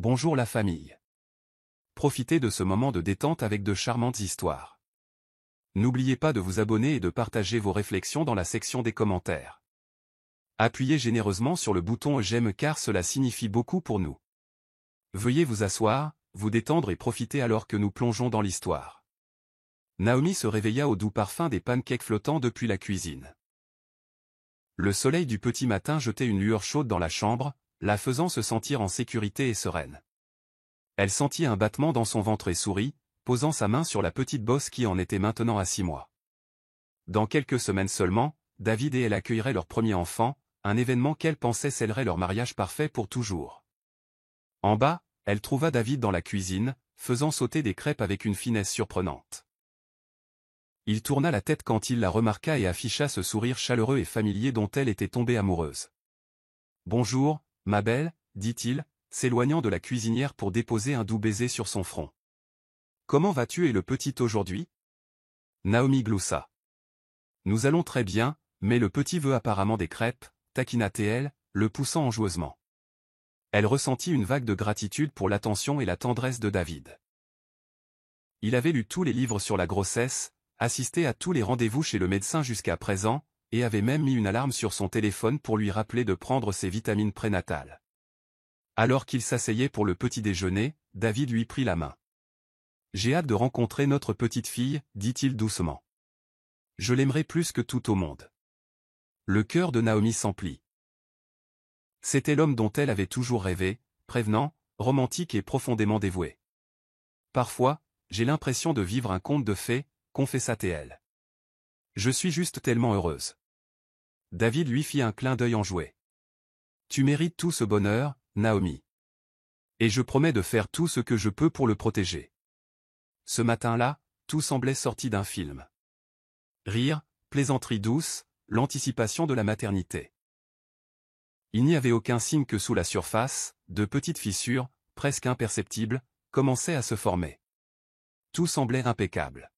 Bonjour la famille. Profitez de ce moment de détente avec de charmantes histoires. N'oubliez pas de vous abonner et de partager vos réflexions dans la section des commentaires. Appuyez généreusement sur le bouton j'aime car cela signifie beaucoup pour nous. Veuillez vous asseoir, vous détendre et profiter alors que nous plongeons dans l'histoire. Naomi se réveilla au doux parfum des pancakes flottants depuis la cuisine. Le soleil du petit matin jetait une lueur chaude dans la chambre, la faisant se sentir en sécurité et sereine. Elle sentit un battement dans son ventre et sourit, posant sa main sur la petite bosse qui en était maintenant à 6 mois. Dans quelques semaines seulement, David et elle accueilleraient leur premier enfant, un événement qu'elle pensait scellerait leur mariage parfait pour toujours. En bas, elle trouva David dans la cuisine, faisant sauter des crêpes avec une finesse surprenante. Il tourna la tête quand il la remarqua et afficha ce sourire chaleureux et familier dont elle était tombée amoureuse. « Bonjour, ma belle, dit-il, s'éloignant de la cuisinière pour déposer un doux baiser sur son front. « Comment vas-tu et le petit aujourd'hui » Naomi gloussa. « Nous allons très bien, mais le petit veut apparemment des crêpes, taquina-t-elle, le poussant enjoueusement. Elle ressentit une vague de gratitude pour l'attention et la tendresse de David. Il avait lu tous les livres sur la grossesse, assisté à tous les rendez-vous chez le médecin jusqu'à présent, et avait même mis une alarme sur son téléphone pour lui rappeler de prendre ses vitamines prénatales. Alors qu'il s'asseyait pour le petit déjeuner, David lui prit la main. « J'ai hâte de rencontrer notre petite fille, dit-il doucement. Je l'aimerai plus que tout au monde. » Le cœur de Naomi s'emplit. C'était l'homme dont elle avait toujours rêvé, prévenant, romantique et profondément dévoué. « Parfois, j'ai l'impression de vivre un conte de fées, confessa-t-elle. Je suis juste tellement heureuse. » David lui fit un clin d'œil enjoué. « Tu mérites tout ce bonheur, Naomi. Et je promets de faire tout ce que je peux pour le protéger. » Ce matin-là, tout semblait sorti d'un film. Rire, plaisanterie douce, l'anticipation de la maternité. Il n'y avait aucun signe que sous la surface, de petites fissures, presque imperceptibles, commençaient à se former. Tout semblait impeccable.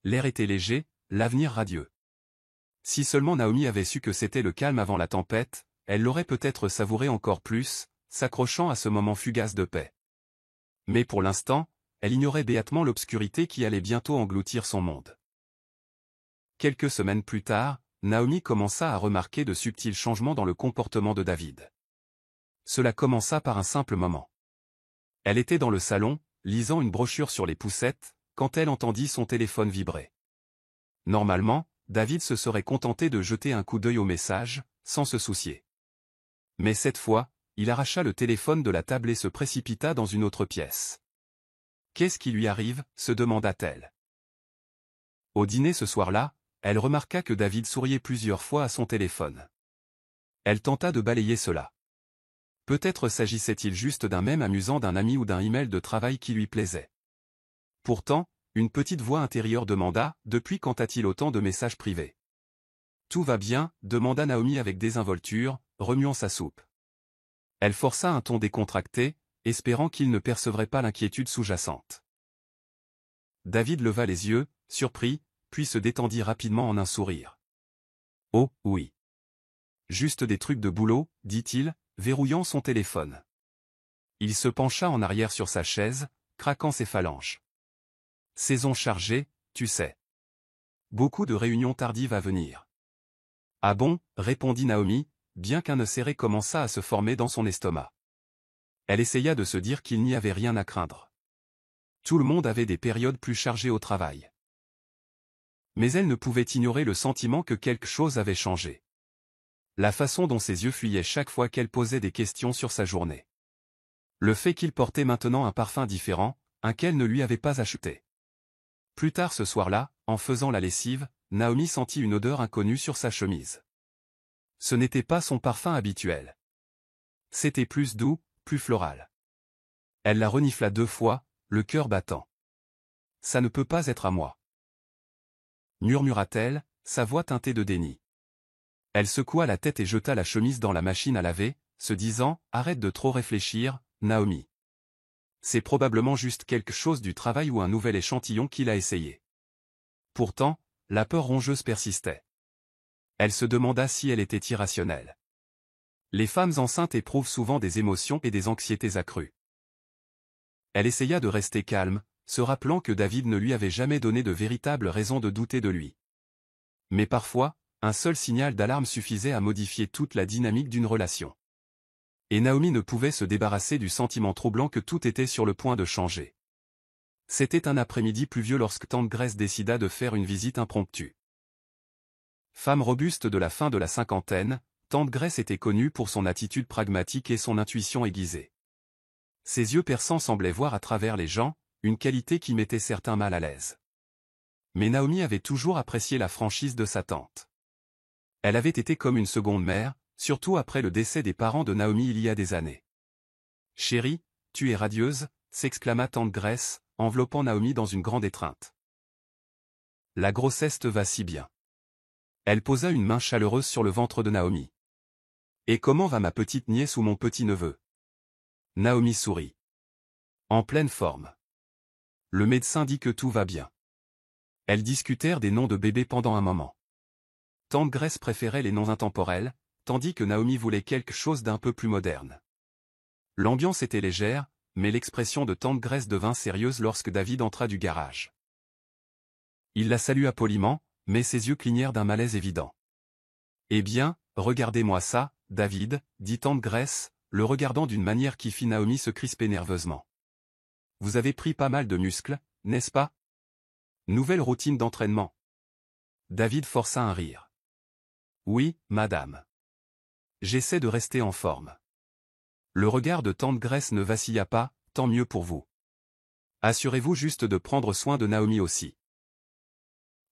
L'air était léger, l'avenir radieux. Si seulement Naomi avait su que c'était le calme avant la tempête, elle l'aurait peut-être savouré encore plus, s'accrochant à ce moment fugace de paix. Mais pour l'instant, elle ignorait béatement l'obscurité qui allait bientôt engloutir son monde. Quelques semaines plus tard, Naomi commença à remarquer de subtils changements dans le comportement de David. Cela commença par un simple moment. Elle était dans le salon, lisant une brochure sur les poussettes, quand elle entendit son téléphone vibrer. Normalement, David se serait contenté de jeter un coup d'œil au message, sans se soucier. Mais cette fois, il arracha le téléphone de la table et se précipita dans une autre pièce. « Qu'est-ce qui lui arrive » se demanda-t-elle. Au dîner ce soir-là, elle remarqua que David souriait plusieurs fois à son téléphone. Elle tenta de balayer cela. Peut-être s'agissait-il juste d'un mème amusant d'un ami ou d'un email de travail qui lui plaisait. Pourtant, une petite voix intérieure demanda « Depuis quand a-t-il autant de messages privés ?» « Tout va bien » demanda Naomi avec désinvolture, remuant sa soupe. Elle força un ton décontracté, espérant qu'il ne percevrait pas l'inquiétude sous-jacente. David leva les yeux, surpris, puis se détendit rapidement en un sourire. « Oh, oui. Juste des trucs de boulot, dit-il, verrouillant son téléphone. Il se pencha en arrière sur sa chaise, craquant ses phalanges. « Saison chargée, tu sais. Beaucoup de réunions tardives à venir. » « Ah bon » répondit Naomi, bien qu'un nœud serré commença à se former dans son estomac. Elle essaya de se dire qu'il n'y avait rien à craindre. Tout le monde avait des périodes plus chargées au travail. Mais elle ne pouvait ignorer le sentiment que quelque chose avait changé. La façon dont ses yeux fuyaient chaque fois qu'elle posait des questions sur sa journée. Le fait qu'il portait maintenant un parfum différent, un qu'elle ne lui avait pas acheté. Plus tard ce soir-là, en faisant la lessive, Naomi sentit une odeur inconnue sur sa chemise. Ce n'était pas son parfum habituel. C'était plus doux, plus floral. Elle la renifla 2 fois, le cœur battant. « Ça ne peut pas être à moi. » murmura-t-elle, sa voix teintée de déni. Elle secoua la tête et jeta la chemise dans la machine à laver, se disant « Arrête de trop réfléchir, Naomi. C'est probablement juste quelque chose du travail ou un nouvel échantillon qu'il a essayé. » Pourtant, la peur rongeuse persistait. Elle se demanda si elle était irrationnelle. Les femmes enceintes éprouvent souvent des émotions et des anxiétés accrues. Elle essaya de rester calme, se rappelant que David ne lui avait jamais donné de véritable raison de douter de lui. Mais parfois, un seul signal d'alarme suffisait à modifier toute la dynamique d'une relation. Et Naomi ne pouvait se débarrasser du sentiment troublant que tout était sur le point de changer. C'était un après-midi pluvieux lorsque tante Grace décida de faire une visite impromptue. Femme robuste de la fin de la cinquantaine, tante Grace était connue pour son attitude pragmatique et son intuition aiguisée. Ses yeux perçants semblaient voir à travers les gens, une qualité qui mettait certains mal à l'aise. Mais Naomi avait toujours apprécié la franchise de sa tante. Elle avait été comme une seconde mère, surtout après le décès des parents de Naomi il y a des années. « Chérie, tu es radieuse » s'exclama tante Grace, enveloppant Naomi dans une grande étreinte. « La grossesse te va si bien. » Elle posa une main chaleureuse sur le ventre de Naomi. « Et comment va ma petite nièce ou mon petit-neveu » Naomi sourit. « En pleine forme. Le médecin dit que tout va bien. » Elles discutèrent des noms de bébés pendant un moment. Tante Grace préférait les noms intemporels, tandis que Naomi voulait quelque chose d'un peu plus moderne. L'ambiance était légère, mais l'expression de tante Grace devint sérieuse lorsque David entra du garage. Il la salua poliment, mais ses yeux clignèrent d'un malaise évident. « Eh bien, regardez-moi ça, David, dit tante Grace, le regardant d'une manière qui fit Naomi se crisper nerveusement. « Vous avez pris pas mal de muscles, n'est-ce pas? Nouvelle routine d'entraînement. » David força un rire. « Oui, madame. J'essaie de rester en forme. » Le regard de tante Grace ne vacilla pas, tant mieux pour vous. Assurez-vous juste de prendre soin de Naomi aussi.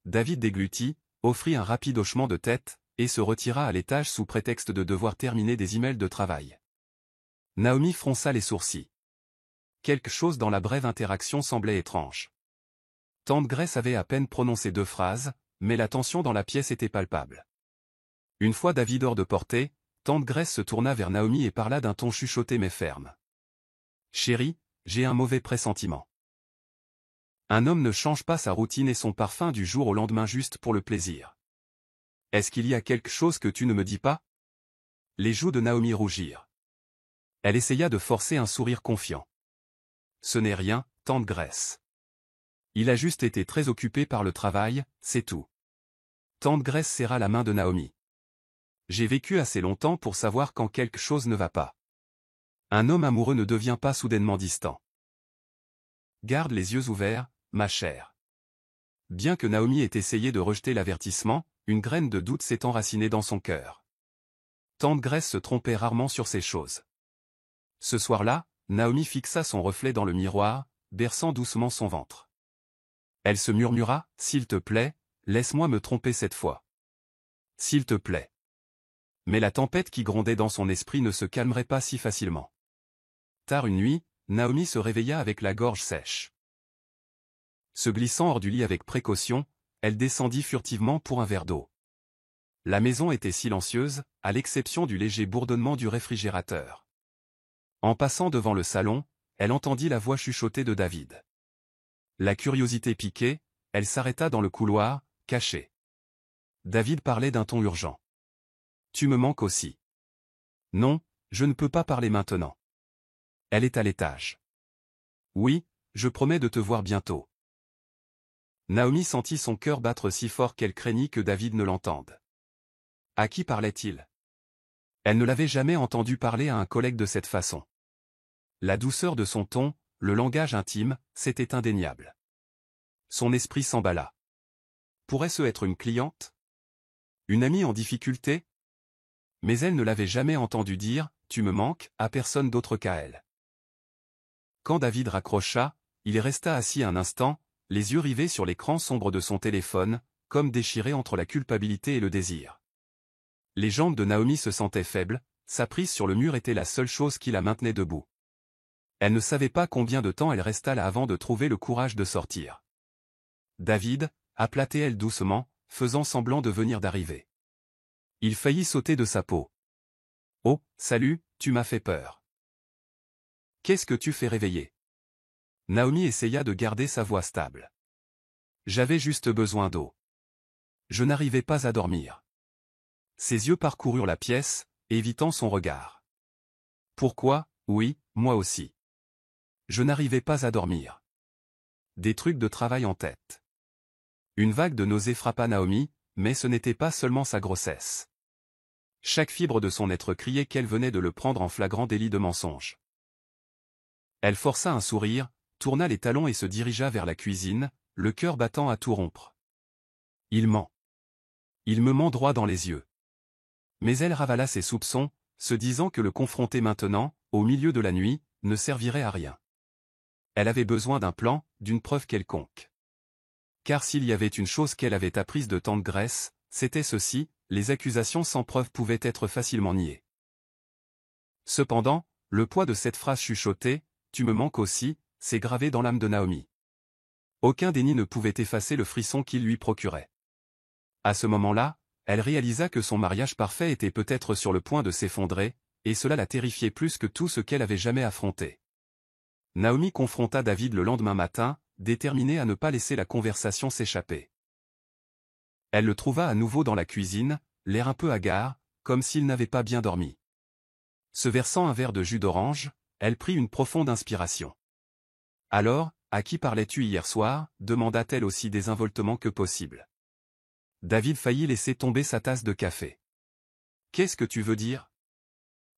David déglutit, offrit un rapide hochement de tête, et se retira à l'étage sous prétexte de devoir terminer des emails de travail. Naomi fronça les sourcils. Quelque chose dans la brève interaction semblait étrange. Tante Grace avait à peine prononcé 2 phrases, mais la tension dans la pièce était palpable. Une fois David hors de portée, tante Grace se tourna vers Naomi et parla d'un ton chuchoté mais ferme. « Chérie, j'ai un mauvais pressentiment. Un homme ne change pas sa routine et son parfum du jour au lendemain juste pour le plaisir. Est-ce qu'il y a quelque chose que tu ne me dis pas ?» Les joues de Naomi rougirent. Elle essaya de forcer un sourire confiant. « Ce n'est rien, tante Grace. Il a juste été très occupé par le travail, c'est tout. » Tante Grace serra la main de Naomi. « J'ai vécu assez longtemps pour savoir quand quelque chose ne va pas. Un homme amoureux ne devient pas soudainement distant. Garde les yeux ouverts, ma chère. » Bien que Naomi ait essayé de rejeter l'avertissement, une graine de doute s'est enracinée dans son cœur. Tante Grace se trompait rarement sur ces choses. Ce soir-là, Naomi fixa son reflet dans le miroir, berçant doucement son ventre. Elle se murmura, « S'il te plaît, laisse-moi me tromper cette fois. S'il te plaît. » Mais la tempête qui grondait dans son esprit ne se calmerait pas si facilement. Tard une nuit, Naomi se réveilla avec la gorge sèche. Se glissant hors du lit avec précaution, elle descendit furtivement pour un verre d'eau. La maison était silencieuse, à l'exception du léger bourdonnement du réfrigérateur. En passant devant le salon, elle entendit la voix chuchotée de David. La curiosité piquée, elle s'arrêta dans le couloir, cachée. David parlait d'un ton urgent. « Tu me manques aussi. »« Non, je ne peux pas parler maintenant. Elle est à l'étage. »« Oui, je promets de te voir bientôt. » Naomi sentit son cœur battre si fort qu'elle craignit que David ne l'entende. À qui parlait-il? Elle ne l'avait jamais entendu parler à un collègue de cette façon. La douceur de son ton, le langage intime, c'était indéniable. Son esprit s'emballa. Pourrait-ce être une cliente? Une amie en difficulté? Mais elle ne l'avait jamais entendu dire « Tu me manques » à personne d'autre qu'à elle. Quand David raccrocha, il resta assis un instant, les yeux rivés sur l'écran sombre de son téléphone, comme déchiré entre la culpabilité et le désir. Les jambes de Naomi se sentaient faibles, sa prise sur le mur était la seule chose qui la maintenait debout. Elle ne savait pas combien de temps elle resta là avant de trouver le courage de sortir. « David » appela-t-elle doucement, faisant semblant de venir d'arriver. Il faillit sauter de sa peau. « Oh, salut, tu m'as fait peur. Qu'est-ce que tu fais réveiller ?» Naomi essaya de garder sa voix stable. « J'avais juste besoin d'eau. Je n'arrivais pas à dormir. » Ses yeux parcoururent la pièce, évitant son regard. « Pourquoi, oui, moi aussi. Je n'arrivais pas à dormir. Des trucs de travail en tête. Une vague de nausées frappa Naomi, mais ce n'était pas seulement sa grossesse. Chaque fibre de son être criait qu'elle venait de le prendre en flagrant délit de mensonge. Elle força un sourire, tourna les talons et se dirigea vers la cuisine, le cœur battant à tout rompre. Il ment. Il me ment droit dans les yeux. Mais elle ravala ses soupçons, se disant que le confronter maintenant, au milieu de la nuit, ne servirait à rien. Elle avait besoin d'un plan, d'une preuve quelconque. Car s'il y avait une chose qu'elle avait apprise de tante Grace, c'était ceci, les accusations sans preuve pouvaient être facilement niées. Cependant, le poids de cette phrase chuchotée, « Tu me manques aussi », s'est gravé dans l'âme de Naomi. Aucun déni ne pouvait effacer le frisson qu'il lui procurait. À ce moment-là, elle réalisa que son mariage parfait était peut-être sur le point de s'effondrer, et cela la terrifiait plus que tout ce qu'elle avait jamais affronté. Naomi confronta David le lendemain matin, déterminée à ne pas laisser la conversation s'échapper. Elle le trouva à nouveau dans la cuisine, l'air un peu hagard, comme s'il n'avait pas bien dormi. Se versant un verre de jus d'orange, elle prit une profonde inspiration. « Alors, à qui parlais-tu hier soir » demanda-t-elle aussi désinvoltement que possible. David faillit laisser tomber sa tasse de café. « Qu'est-ce que tu veux dire »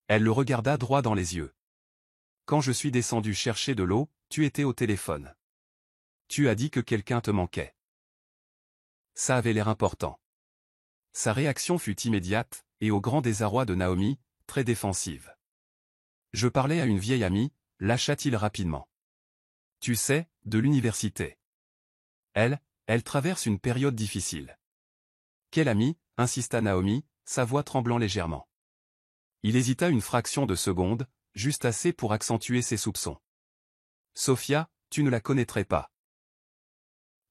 Elle le regarda droit dans les yeux. « Quand je suis descendu chercher de l'eau, tu étais au téléphone. Tu as dit que quelqu'un te manquait. » Ça avait l'air important. Sa réaction fut immédiate, et au grand désarroi de Naomi, très défensive. « Je parlais à une vieille amie » lâcha-t-il rapidement. « Tu sais, de l'université. Elle traverse une période difficile. » « Quelle amie » insista Naomi, sa voix tremblant légèrement. Il hésita une fraction de seconde, juste assez pour accentuer ses soupçons. « Sophia, tu ne la connaîtrais pas.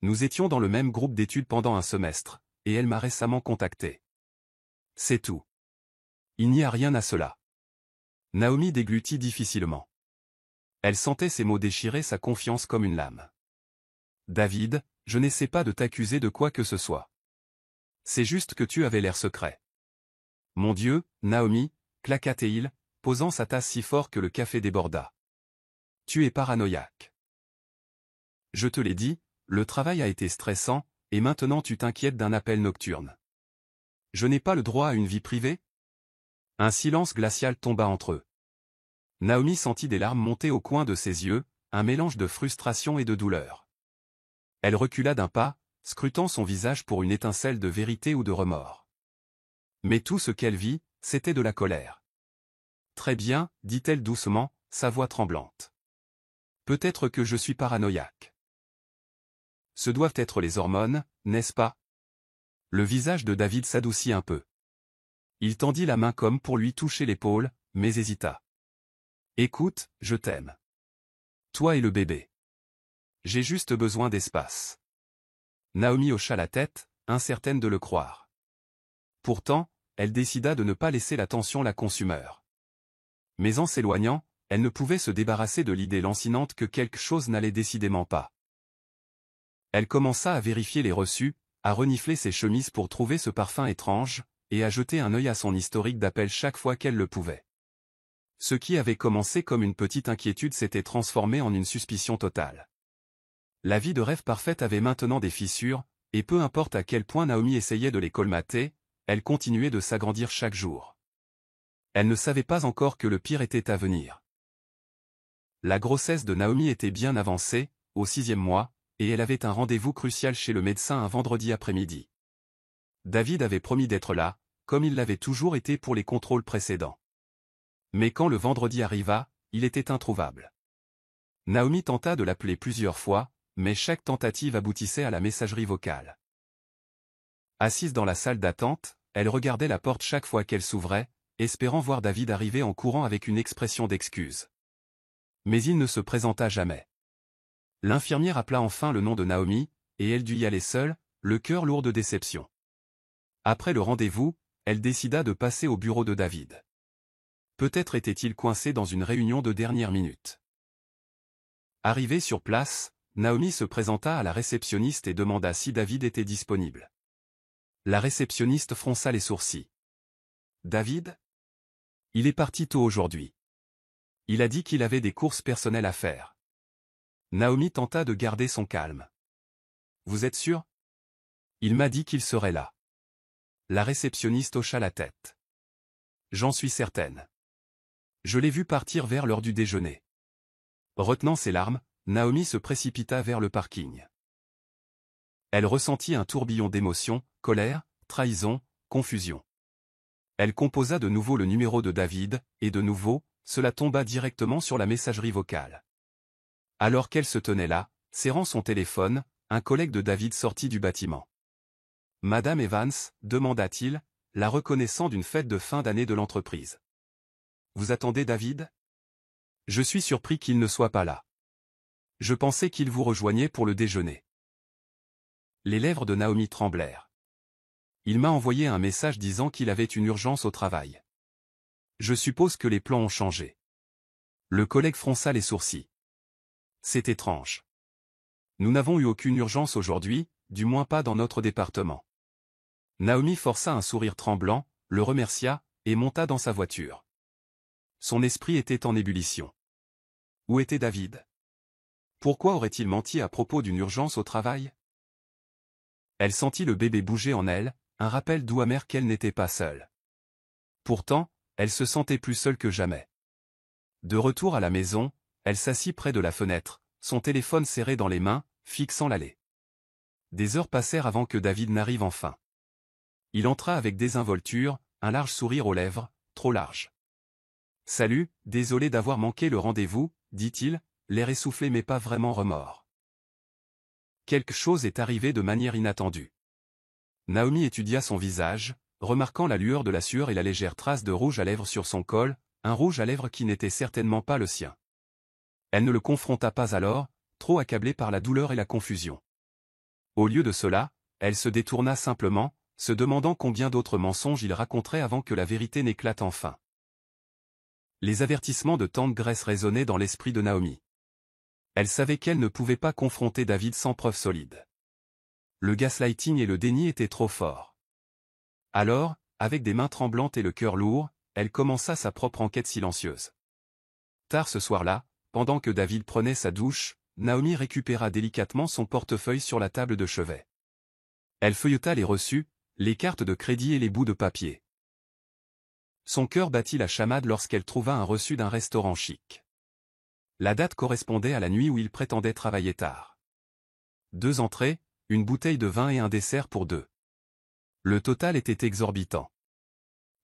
Nous étions dans le même groupe d'études pendant un semestre, et elle m'a récemment contacté. C'est tout. Il n'y a rien à cela. » Naomi déglutit difficilement. Elle sentait ses mots déchirer sa confiance comme une lame. « David, je n'essaie pas de t'accuser de quoi que ce soit. C'est juste que tu avais l'air secret. » « Mon Dieu, Naomi, » claqua-t-il, posant sa tasse si fort que le café déborda. « Tu es paranoïaque. Je te l'ai dit, le travail a été stressant, et maintenant tu t'inquiètes d'un appel nocturne. Je n'ai pas le droit à une vie privée ?» Un silence glacial tomba entre eux. Naomi sentit des larmes monter au coin de ses yeux, un mélange de frustration et de douleur. Elle recula d'un pas, scrutant son visage pour une étincelle de vérité ou de remords. Mais tout ce qu'elle vit, c'était de la colère. « Très bien, » dit-elle doucement, sa voix tremblante. « Peut-être que je suis paranoïaque. Ce doivent être les hormones, n'est-ce pas ?» Le visage de David s'adoucit un peu. Il tendit la main comme pour lui toucher l'épaule, mais hésita. « Écoute, je t'aime. Toi et le bébé. J'ai juste besoin d'espace. » Naomi hocha la tête, incertaine de le croire. Pourtant, elle décida de ne pas laisser la tension la consumer. Mais en s'éloignant, elle ne pouvait se débarrasser de l'idée lancinante que quelque chose n'allait décidément pas. Elle commença à vérifier les reçus, à renifler ses chemises pour trouver ce parfum étrange, et à jeter un œil à son historique d'appels chaque fois qu'elle le pouvait. Ce qui avait commencé comme une petite inquiétude s'était transformé en une suspicion totale. La vie de rêve parfaite avait maintenant des fissures, et peu importe à quel point Naomi essayait de les colmater, elle continuait de s'agrandir chaque jour. Elle ne savait pas encore que le pire était à venir. La grossesse de Naomi était bien avancée, au 6e mois, et elle avait un rendez-vous crucial chez le médecin un vendredi après-midi. David avait promis d'être là, comme il l'avait toujours été pour les contrôles précédents. Mais quand le vendredi arriva, il était introuvable. Naomi tenta de l'appeler plusieurs fois, mais chaque tentative aboutissait à la messagerie vocale. Assise dans la salle d'attente, elle regardait la porte chaque fois qu'elle s'ouvrait, espérant voir David arriver en courant avec une expression d'excuse. Mais il ne se présenta jamais. L'infirmière appela enfin le nom de Naomi, et elle dut y aller seule, le cœur lourd de déception. Après le rendez-vous, elle décida de passer au bureau de David. Peut-être était-il coincé dans une réunion de dernière minute. Arrivée sur place, Naomi se présenta à la réceptionniste et demanda si David était disponible. La réceptionniste fronça les sourcils. « David ? Il est parti tôt aujourd'hui. Il a dit qu'il avait des courses personnelles à faire. » Naomi tenta de garder son calme. Vous êtes sûr? Il m'a dit qu'il serait là. La réceptionniste hocha la tête. J'en suis certaine. Je l'ai vu partir vers l'heure du déjeuner. Retenant ses larmes, Naomi se précipita vers le parking. Elle ressentit un tourbillon d'émotions, colère, trahison, confusion. Elle composa de nouveau le numéro de David, et de nouveau, cela tomba directement sur la messagerie vocale. Alors qu'elle se tenait là, serrant son téléphone, un collègue de David sortit du bâtiment. « Madame Evans » demanda-t-il, la reconnaissant d'une fête de fin d'année de l'entreprise. « Vous attendez David? Je suis surpris qu'il ne soit pas là. Je pensais qu'il vous rejoignait pour le déjeuner. » Les lèvres de Naomi tremblèrent. Il m'a envoyé un message disant qu'il avait une urgence au travail. Je suppose que les plans ont changé. Le collègue fronça les sourcils. C'est étrange. Nous n'avons eu aucune urgence aujourd'hui, du moins pas dans notre département. Naomi força un sourire tremblant, le remercia, et monta dans sa voiture. Son esprit était en ébullition. Où était David? Pourquoi aurait-il menti à propos d'une urgence au travail? Elle sentit le bébé bouger en elle, un rappel doux amer qu'elle n'était pas seule. Pourtant, elle se sentait plus seule que jamais. De retour à la maison, elle s'assit près de la fenêtre, son téléphone serré dans les mains, fixant l'allée. Des heures passèrent avant que David n'arrive enfin. Il entra avec désinvolture, un large sourire aux lèvres, trop large. « Salut, désolé d'avoir manqué le rendez-vous, » dit-il, l'air essoufflé mais pas vraiment remords. Quelque chose est arrivé de manière inattendue. Naomi étudia son visage, remarquant la lueur de la sueur et la légère trace de rouge à lèvres sur son col, un rouge à lèvres qui n'était certainement pas le sien. Elle ne le confronta pas alors, trop accablée par la douleur et la confusion. Au lieu de cela, elle se détourna simplement, se demandant combien d'autres mensonges il raconterait avant que la vérité n'éclate enfin. Les avertissements de tante Grace résonnaient dans l'esprit de Naomi. Elle savait qu'elle ne pouvait pas confronter David sans preuve solide. Le gaslighting et le déni étaient trop forts. Alors, avec des mains tremblantes et le cœur lourd, elle commença sa propre enquête silencieuse. Tard ce soir-là, pendant que David prenait sa douche, Naomi récupéra délicatement son portefeuille sur la table de chevet. Elle feuilleta les reçus, les cartes de crédit et les bouts de papier. Son cœur battit la chamade lorsqu'elle trouva un reçu d'un restaurant chic. La date correspondait à la nuit où il prétendait travailler tard. 2 entrées, une bouteille de vin et un dessert pour 2. Le total était exorbitant.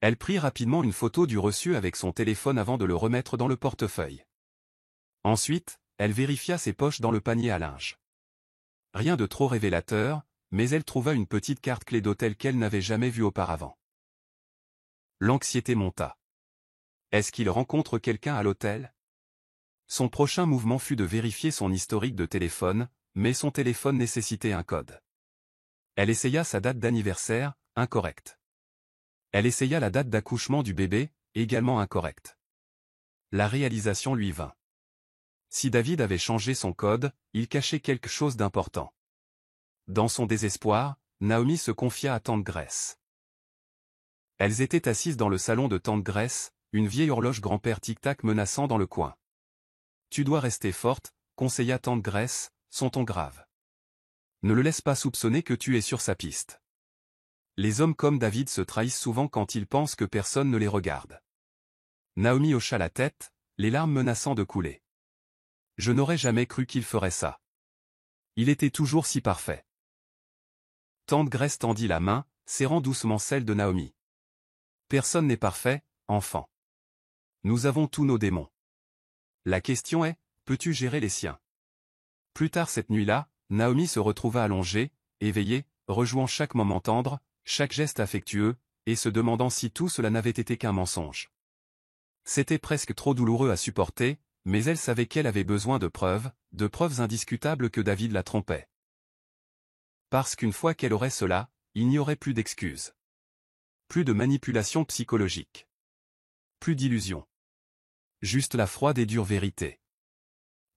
Elle prit rapidement une photo du reçu avec son téléphone avant de le remettre dans le portefeuille. Ensuite, elle vérifia ses poches dans le panier à linge. Rien de trop révélateur, mais elle trouva une petite carte clé d'hôtel qu'elle n'avait jamais vue auparavant. L'anxiété monta. Est-ce qu'il rencontre quelqu'un à l'hôtel? Son prochain mouvement fut de vérifier son historique de téléphone, mais son téléphone nécessitait un code. Elle essaya sa date d'anniversaire, incorrecte. Elle essaya la date d'accouchement du bébé, également incorrecte. La réalisation lui vint. Si David avait changé son code, il cachait quelque chose d'important. Dans son désespoir, Naomi se confia à tante Grace. Elles étaient assises dans le salon de tante Grace, une vieille horloge grand-père tic-tac menaçant dans le coin. « Tu dois rester forte », conseilla tante Grace, son ton grave. « Ne le laisse pas soupçonner que tu es sur sa piste. » Les hommes comme David se trahissent souvent quand ils pensent que personne ne les regarde. Naomi hocha la tête, les larmes menaçant de couler. « Je n'aurais jamais cru qu'il ferait ça. Il était toujours si parfait. » Tante Grace tendit la main, serrant doucement celle de Naomi. « Personne n'est parfait, enfant. Nous avons tous nos démons. La question est, peux-tu gérer les siens? » Plus tard cette nuit-là, Naomi se retrouva allongée, éveillée, rejouant chaque moment tendre, chaque geste affectueux, et se demandant si tout cela n'avait été qu'un mensonge. C'était presque trop douloureux à supporter, mais elle savait qu'elle avait besoin de preuves indiscutables que David la trompait. Parce qu'une fois qu'elle aurait cela, il n'y aurait plus d'excuses. Plus de manipulation psychologique. Plus d'illusions. Juste la froide et dure vérité.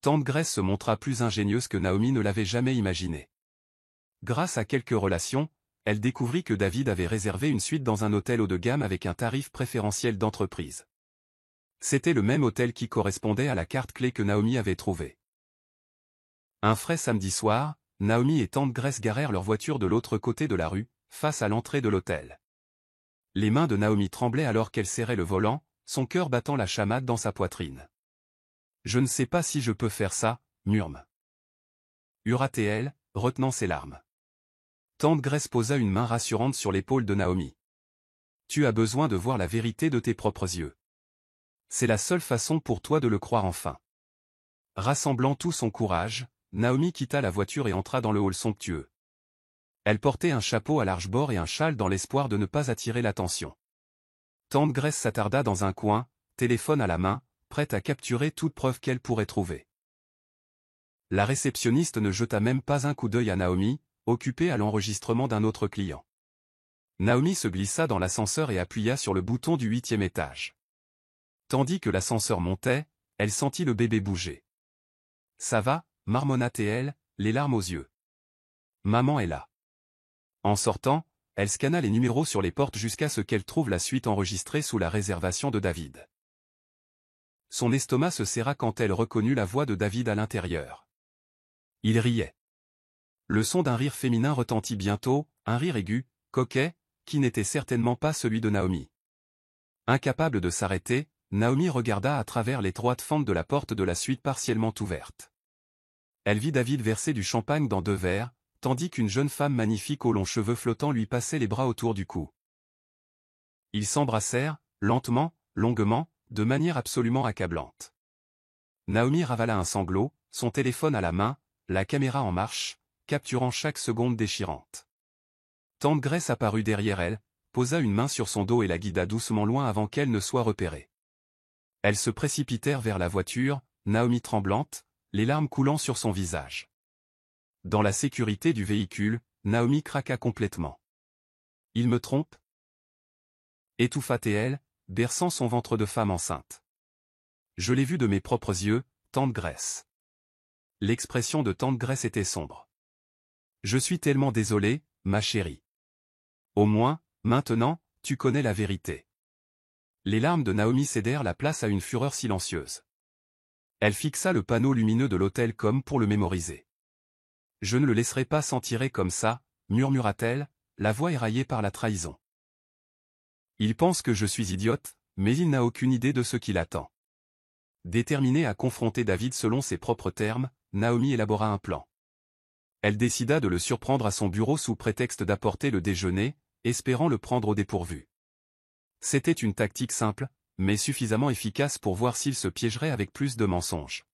Tante Grace se montra plus ingénieuse que Naomi ne l'avait jamais imaginé. Grâce à quelques relations, elle découvrit que David avait réservé une suite dans un hôtel haut de gamme avec un tarif préférentiel d'entreprise. C'était le même hôtel qui correspondait à la carte clé que Naomi avait trouvée. Un frais samedi soir, Naomi et tante Grace garèrent leur voiture de l'autre côté de la rue, face à l'entrée de l'hôtel. Les mains de Naomi tremblaient alors qu'elle serrait le volant, son cœur battant la chamade dans sa poitrine. « Je ne sais pas si je peux faire ça, hurla-t-elle, retenant ses larmes. Tante Grace posa une main rassurante sur l'épaule de Naomi. « Tu as besoin de voir la vérité de tes propres yeux. C'est la seule façon pour toi de le croire enfin. » Rassemblant tout son courage, Naomi quitta la voiture et entra dans le hall somptueux. Elle portait un chapeau à large bord et un châle dans l'espoir de ne pas attirer l'attention. Tante Grace s'attarda dans un coin, téléphone à la main, prête à capturer toute preuve qu'elle pourrait trouver. La réceptionniste ne jeta même pas un coup d'œil à Naomi, occupée à l'enregistrement d'un autre client. Naomi se glissa dans l'ascenseur et appuya sur le bouton du 8e étage. Tandis que l'ascenseur montait, elle sentit le bébé bouger. « Ça va » marmonna-t-elle, les larmes aux yeux. « Maman est là. » En sortant, elle scanna les numéros sur les portes jusqu'à ce qu'elle trouve la suite enregistrée sous la réservation de David. Son estomac se serra quand elle reconnut la voix de David à l'intérieur. Il riait. Le son d'un rire féminin retentit bientôt, un rire aigu, coquet, qui n'était certainement pas celui de Naomi. Incapable de s'arrêter, Naomi regarda à travers l'étroite fente de la porte de la suite partiellement ouverte. Elle vit David verser du champagne dans 2 verres, tandis qu'une jeune femme magnifique aux longs cheveux flottants lui passait les bras autour du cou. Ils s'embrassèrent, lentement, longuement, de manière absolument accablante. Naomi ravala un sanglot, son téléphone à la main, la caméra en marche, capturant chaque seconde déchirante. Tante Grace apparut derrière elle, posa une main sur son dos et la guida doucement loin avant qu'elle ne soit repérée. Elles se précipitèrent vers la voiture, Naomi tremblante, les larmes coulant sur son visage. Dans la sécurité du véhicule, Naomi craqua complètement. « Il me trompe » étouffa-t-elle, berçant son ventre de femme enceinte. « Je l'ai vu de mes propres yeux, tante Grace. » L'expression de tante Grace était sombre. « Je suis tellement désolée, ma chérie. Au moins, maintenant, tu connais la vérité. » Les larmes de Naomi cédèrent la place à une fureur silencieuse. Elle fixa le panneau lumineux de l'hôtel comme pour le mémoriser. « Je ne le laisserai pas s'en tirer comme ça, » murmura-t-elle, la voix éraillée par la trahison. « Il pense que je suis idiote, mais il n'a aucune idée de ce qui l'attend. » Déterminée à confronter David selon ses propres termes, Naomi élabora un plan. Elle décida de le surprendre à son bureau sous prétexte d'apporter le déjeuner, espérant le prendre au dépourvu. C'était une tactique simple, mais suffisamment efficace pour voir s'il se piégerait avec plus de mensonges.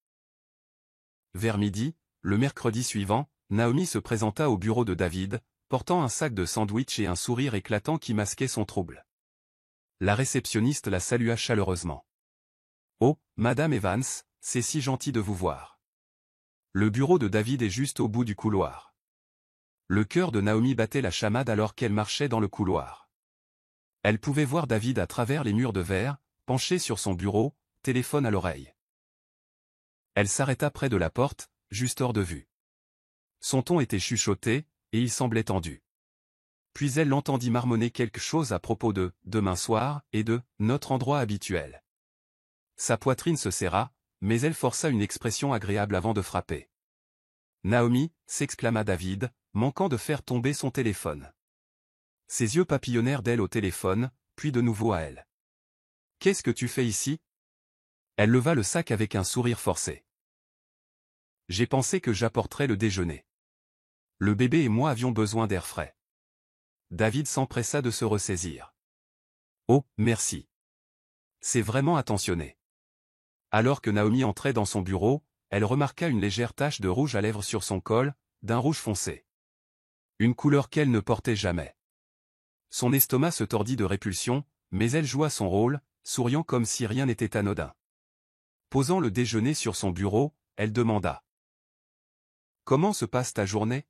Vers midi, le mercredi suivant, Naomi se présenta au bureau de David, portant un sac de sandwich et un sourire éclatant qui masquait son trouble. La réceptionniste la salua chaleureusement. « Oh, Madame Evans, c'est si gentil de vous voir. » Le bureau de David est juste au bout du couloir. Le cœur de Naomi battait la chamade alors qu'elle marchait dans le couloir. Elle pouvait voir David à travers les murs de verre, penché sur son bureau, téléphone à l'oreille. Elle s'arrêta près de la porte, juste hors de vue. Son ton était chuchoté, et il semblait tendu. Puis elle l'entendit marmonner quelque chose à propos de « demain soir » et de « notre endroit habituel ». Sa poitrine se serra, mais elle força une expression agréable avant de frapper. « Naomi » s'exclama David, manquant de faire tomber son téléphone. Ses yeux papillonnèrent d'elle au téléphone, puis de nouveau à elle. « Qu'est-ce que tu fais ici ?» Elle leva le sac avec un sourire forcé. « J'ai pensé que j'apporterais le déjeuner. Le bébé et moi avions besoin d'air frais. » David s'empressa de se ressaisir. « Oh, merci. C'est vraiment attentionné. » Alors que Naomi entrait dans son bureau, elle remarqua une légère tache de rouge à lèvres sur son col, d'un rouge foncé. Une couleur qu'elle ne portait jamais. Son estomac se tordit de répulsion, mais elle joua son rôle, souriant comme si rien n'était anodin. Posant le déjeuner sur son bureau, elle demanda. « Comment se passe ta journée ?»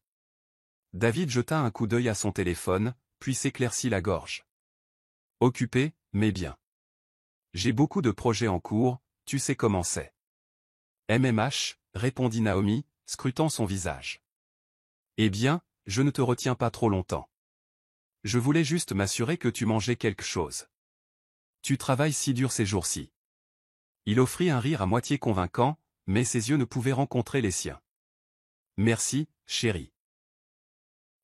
David jeta un coup d'œil à son téléphone, puis s'éclaircit la gorge. « Occupé, mais bien. J'ai beaucoup de projets en cours, tu sais comment c'est. » MMH, répondit Naomi, scrutant son visage. « Eh bien, je ne te retiens pas trop longtemps. Je voulais juste m'assurer que tu mangeais quelque chose. Tu travailles si dur ces jours-ci. » Il offrit un rire à moitié convaincant, mais ses yeux ne pouvaient rencontrer les siens. Merci, chérie.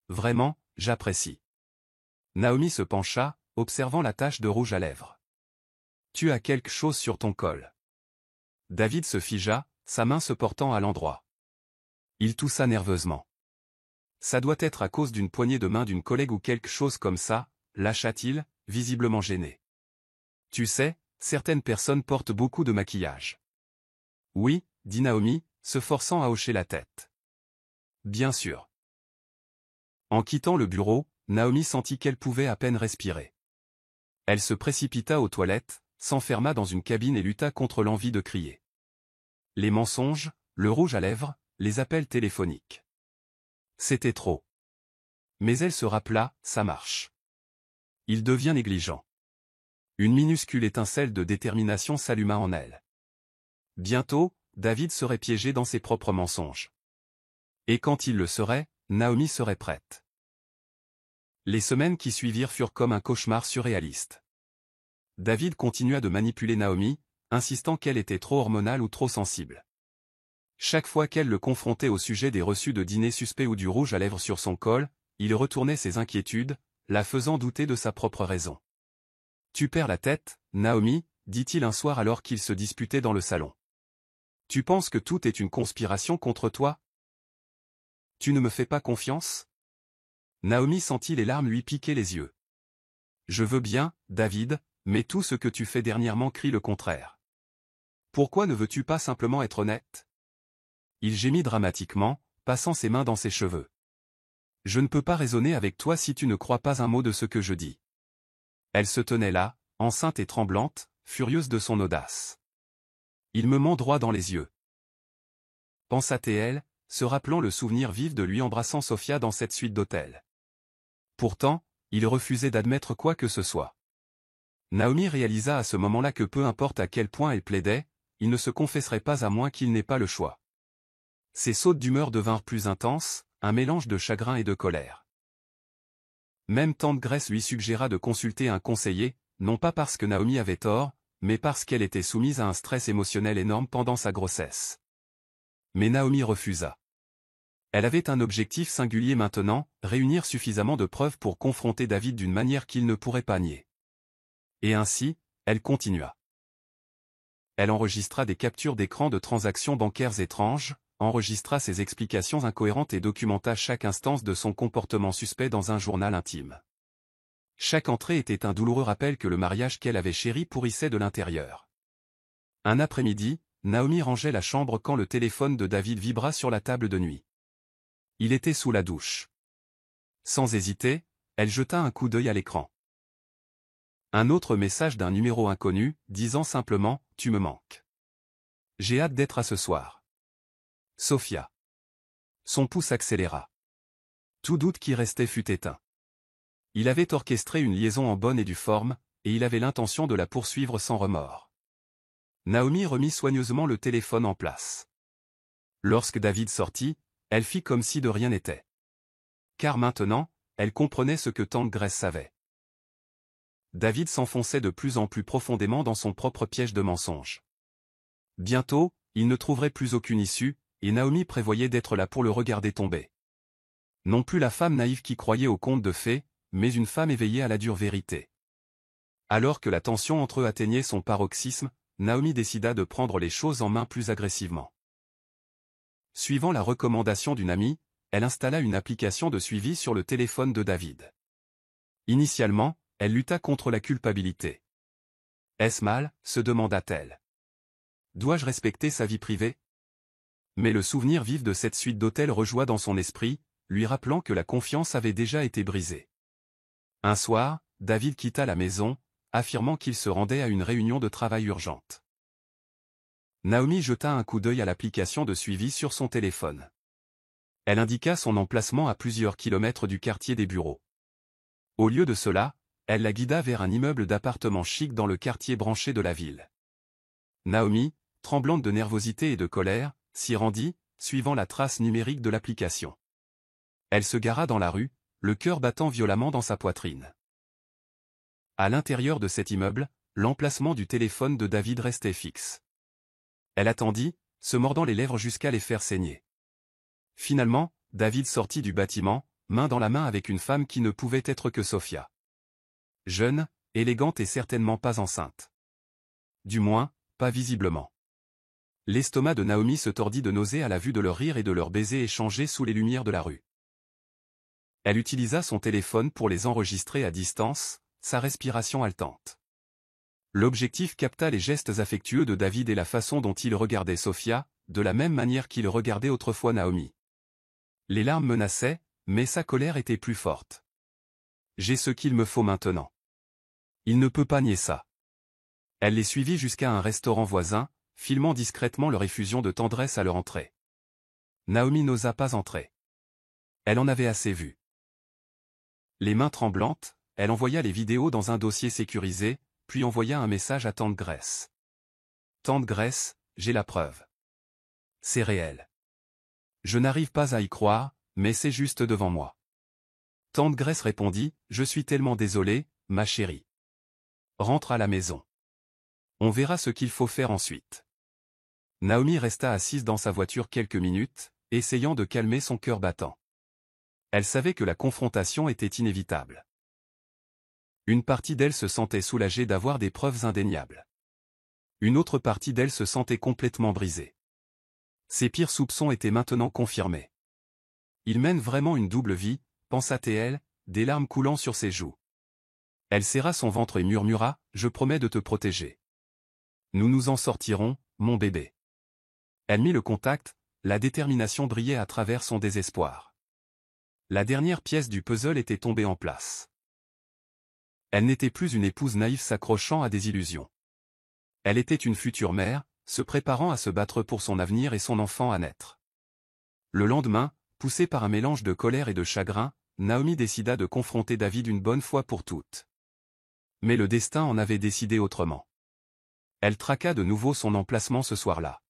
Vraiment, j'apprécie. Naomi se pencha, observant la tache de rouge à lèvres. Tu as quelque chose sur ton col. David se figea, sa main se portant à l'endroit. Il toussa nerveusement. Ça doit être à cause d'une poignée de main d'une collègue ou quelque chose comme ça, lâcha-t-il, visiblement gêné. Tu sais, certaines personnes portent beaucoup de maquillage. Oui, dit Naomi, se forçant à hocher la tête. Bien sûr. En quittant le bureau, Naomi sentit qu'elle pouvait à peine respirer. Elle se précipita aux toilettes, s'enferma dans une cabine et lutta contre l'envie de crier. Les mensonges, le rouge à lèvres, les appels téléphoniques. C'était trop. Mais elle se rappela, ça marche. Il devient négligent. Une minuscule étincelle de détermination s'alluma en elle. Bientôt, David serait piégé dans ses propres mensonges. Et quand il le serait, Naomi serait prête. Les semaines qui suivirent furent comme un cauchemar surréaliste. David continua de manipuler Naomi, insistant qu'elle était trop hormonale ou trop sensible. Chaque fois qu'elle le confrontait au sujet des reçus de dîner suspects ou du rouge à lèvres sur son col, il retournait ses inquiétudes, la faisant douter de sa propre raison. « Tu perds la tête, Naomi » dit-il un soir alors qu'ils se disputaient dans le salon. « Tu penses que tout est une conspiration contre toi? Tu ne me fais pas confiance ?» Naomi sentit les larmes lui piquer les yeux. « Je veux bien, David, mais tout ce que tu fais dernièrement crie le contraire. Pourquoi ne veux-tu pas simplement être honnête ?» Il gémit dramatiquement, passant ses mains dans ses cheveux. « Je ne peux pas raisonner avec toi si tu ne crois pas un mot de ce que je dis. » Elle se tenait là, enceinte et tremblante, furieuse de son audace. « Il me ment droit dans les yeux. » Pensa-t-elle, se rappelant le souvenir vif de lui embrassant Sophia dans cette suite d'hôtel. Pourtant, il refusait d'admettre quoi que ce soit. Naomi réalisa à ce moment-là que peu importe à quel point elle plaidait, il ne se confesserait pas à moins qu'il n'ait pas le choix. Ses sautes d'humeur devinrent plus intenses, un mélange de chagrin et de colère. Même tante Grace lui suggéra de consulter un conseiller, non pas parce que Naomi avait tort, mais parce qu'elle était soumise à un stress émotionnel énorme pendant sa grossesse. Mais Naomi refusa. Elle avait un objectif singulier maintenant, réunir suffisamment de preuves pour confronter David d'une manière qu'il ne pourrait pas nier. Et ainsi, elle continua. Elle enregistra des captures d'écran de transactions bancaires étranges, enregistra ses explications incohérentes et documenta chaque instance de son comportement suspect dans un journal intime. Chaque entrée était un douloureux rappel que le mariage qu'elle avait chéri pourrissait de l'intérieur. Un après-midi, Naomi rangeait la chambre quand le téléphone de David vibra sur la table de nuit. Il était sous la douche. Sans hésiter, elle jeta un coup d'œil à l'écran. Un autre message d'un numéro inconnu, disant simplement « Tu me manques. J'ai hâte d'être à ce soir. Sophia. » Son pouce accéléra. Tout doute qui restait fut éteint. Il avait orchestré une liaison en bonne et due forme, et il avait l'intention de la poursuivre sans remords. Naomi remit soigneusement le téléphone en place. Lorsque David sortit, elle fit comme si de rien n'était. Car maintenant, elle comprenait ce que tante Grace savait. David s'enfonçait de plus en plus profondément dans son propre piège de mensonges. Bientôt, il ne trouverait plus aucune issue, et Naomi prévoyait d'être là pour le regarder tomber. Non plus la femme naïve qui croyait aux contes de fées, mais une femme éveillée à la dure vérité. Alors que la tension entre eux atteignait son paroxysme, Naomi décida de prendre les choses en main plus agressivement. Suivant la recommandation d'une amie, elle installa une application de suivi sur le téléphone de David. Initialement, elle lutta contre la culpabilité. « Est-ce mal ?» se demanda-t-elle. « Dois-je respecter sa vie privée ?» Mais le souvenir vif de cette suite d'hôtels rejoua dans son esprit, lui rappelant que la confiance avait déjà été brisée. Un soir, David quitta la maison, affirmant qu'il se rendait à une réunion de travail urgente. Naomi jeta un coup d'œil à l'application de suivi sur son téléphone. Elle indiqua son emplacement à plusieurs kilomètres du quartier des bureaux. Au lieu de cela, elle la guida vers un immeuble d'appartements chic dans le quartier branché de la ville. Naomi, tremblante de nervosité et de colère, s'y rendit, suivant la trace numérique de l'application. Elle se gara dans la rue, le cœur battant violemment dans sa poitrine. À l'intérieur de cet immeuble, l'emplacement du téléphone de David restait fixe. Elle attendit, se mordant les lèvres jusqu'à les faire saigner. Finalement, David sortit du bâtiment, main dans la main avec une femme qui ne pouvait être que Sophia. Jeune, élégante et certainement pas enceinte. Du moins, pas visiblement. L'estomac de Naomi se tordit de nausée à la vue de leur rire et de leurs baisers échangés sous les lumières de la rue. Elle utilisa son téléphone pour les enregistrer à distance, sa respiration haletante. L'objectif capta les gestes affectueux de David et la façon dont il regardait Sophia, de la même manière qu'il regardait autrefois Naomi. Les larmes menaçaient, mais sa colère était plus forte. J'ai ce qu'il me faut maintenant. Il ne peut pas nier ça. Elle les suivit jusqu'à un restaurant voisin, filmant discrètement leur effusion de tendresse à leur entrée. Naomi n'osa pas entrer. Elle en avait assez vu. Les mains tremblantes, elle envoya les vidéos dans un dossier sécurisé, puis envoya un message à Tante Grace. Tante Grace, j'ai la preuve. C'est réel. Je n'arrive pas à y croire, mais c'est juste devant moi. Tante Grace répondit, je suis tellement désolée, ma chérie. Rentre à la maison. On verra ce qu'il faut faire ensuite. Naomi resta assise dans sa voiture quelques minutes, essayant de calmer son cœur battant. Elle savait que la confrontation était inévitable. Une partie d'elle se sentait soulagée d'avoir des preuves indéniables. Une autre partie d'elle se sentait complètement brisée. Ses pires soupçons étaient maintenant confirmés. Il mène vraiment une double vie, pensa-t-elle, des larmes coulant sur ses joues. Elle serra son ventre et murmura, je promets de te protéger. Nous nous en sortirons, mon bébé. Elle mit le contact, la détermination brillait à travers son désespoir. La dernière pièce du puzzle était tombée en place. Elle n'était plus une épouse naïve s'accrochant à des illusions. Elle était une future mère, se préparant à se battre pour son avenir et son enfant à naître. Le lendemain, poussée par un mélange de colère et de chagrin, Naomi décida de confronter David une bonne fois pour toutes. Mais le destin en avait décidé autrement. Elle traqua de nouveau son emplacement ce soir-là.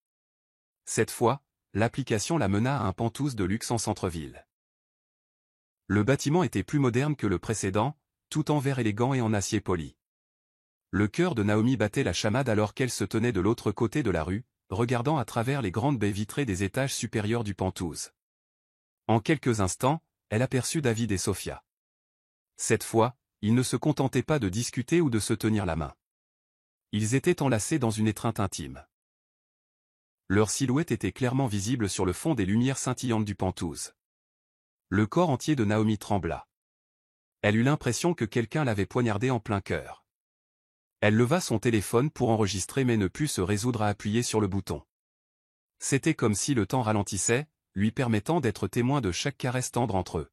Cette fois, l'application la mena à un Pantouse de luxe en centre-ville. Le bâtiment était plus moderne que le précédent, tout en verre élégant et en acier poli. Le cœur de Naomi battait la chamade alors qu'elle se tenait de l'autre côté de la rue, regardant à travers les grandes baies vitrées des étages supérieurs du Pantouse. En quelques instants, elle aperçut David et Sophia. Cette fois, ils ne se contentaient pas de discuter ou de se tenir la main. Ils étaient enlacés dans une étreinte intime. Leur silhouette était clairement visible sur le fond des lumières scintillantes du Pantouse. Le corps entier de Naomi trembla. Elle eut l'impression que quelqu'un l'avait poignardée en plein cœur. Elle leva son téléphone pour enregistrer mais ne put se résoudre à appuyer sur le bouton. C'était comme si le temps ralentissait, lui permettant d'être témoin de chaque caresse tendre entre eux.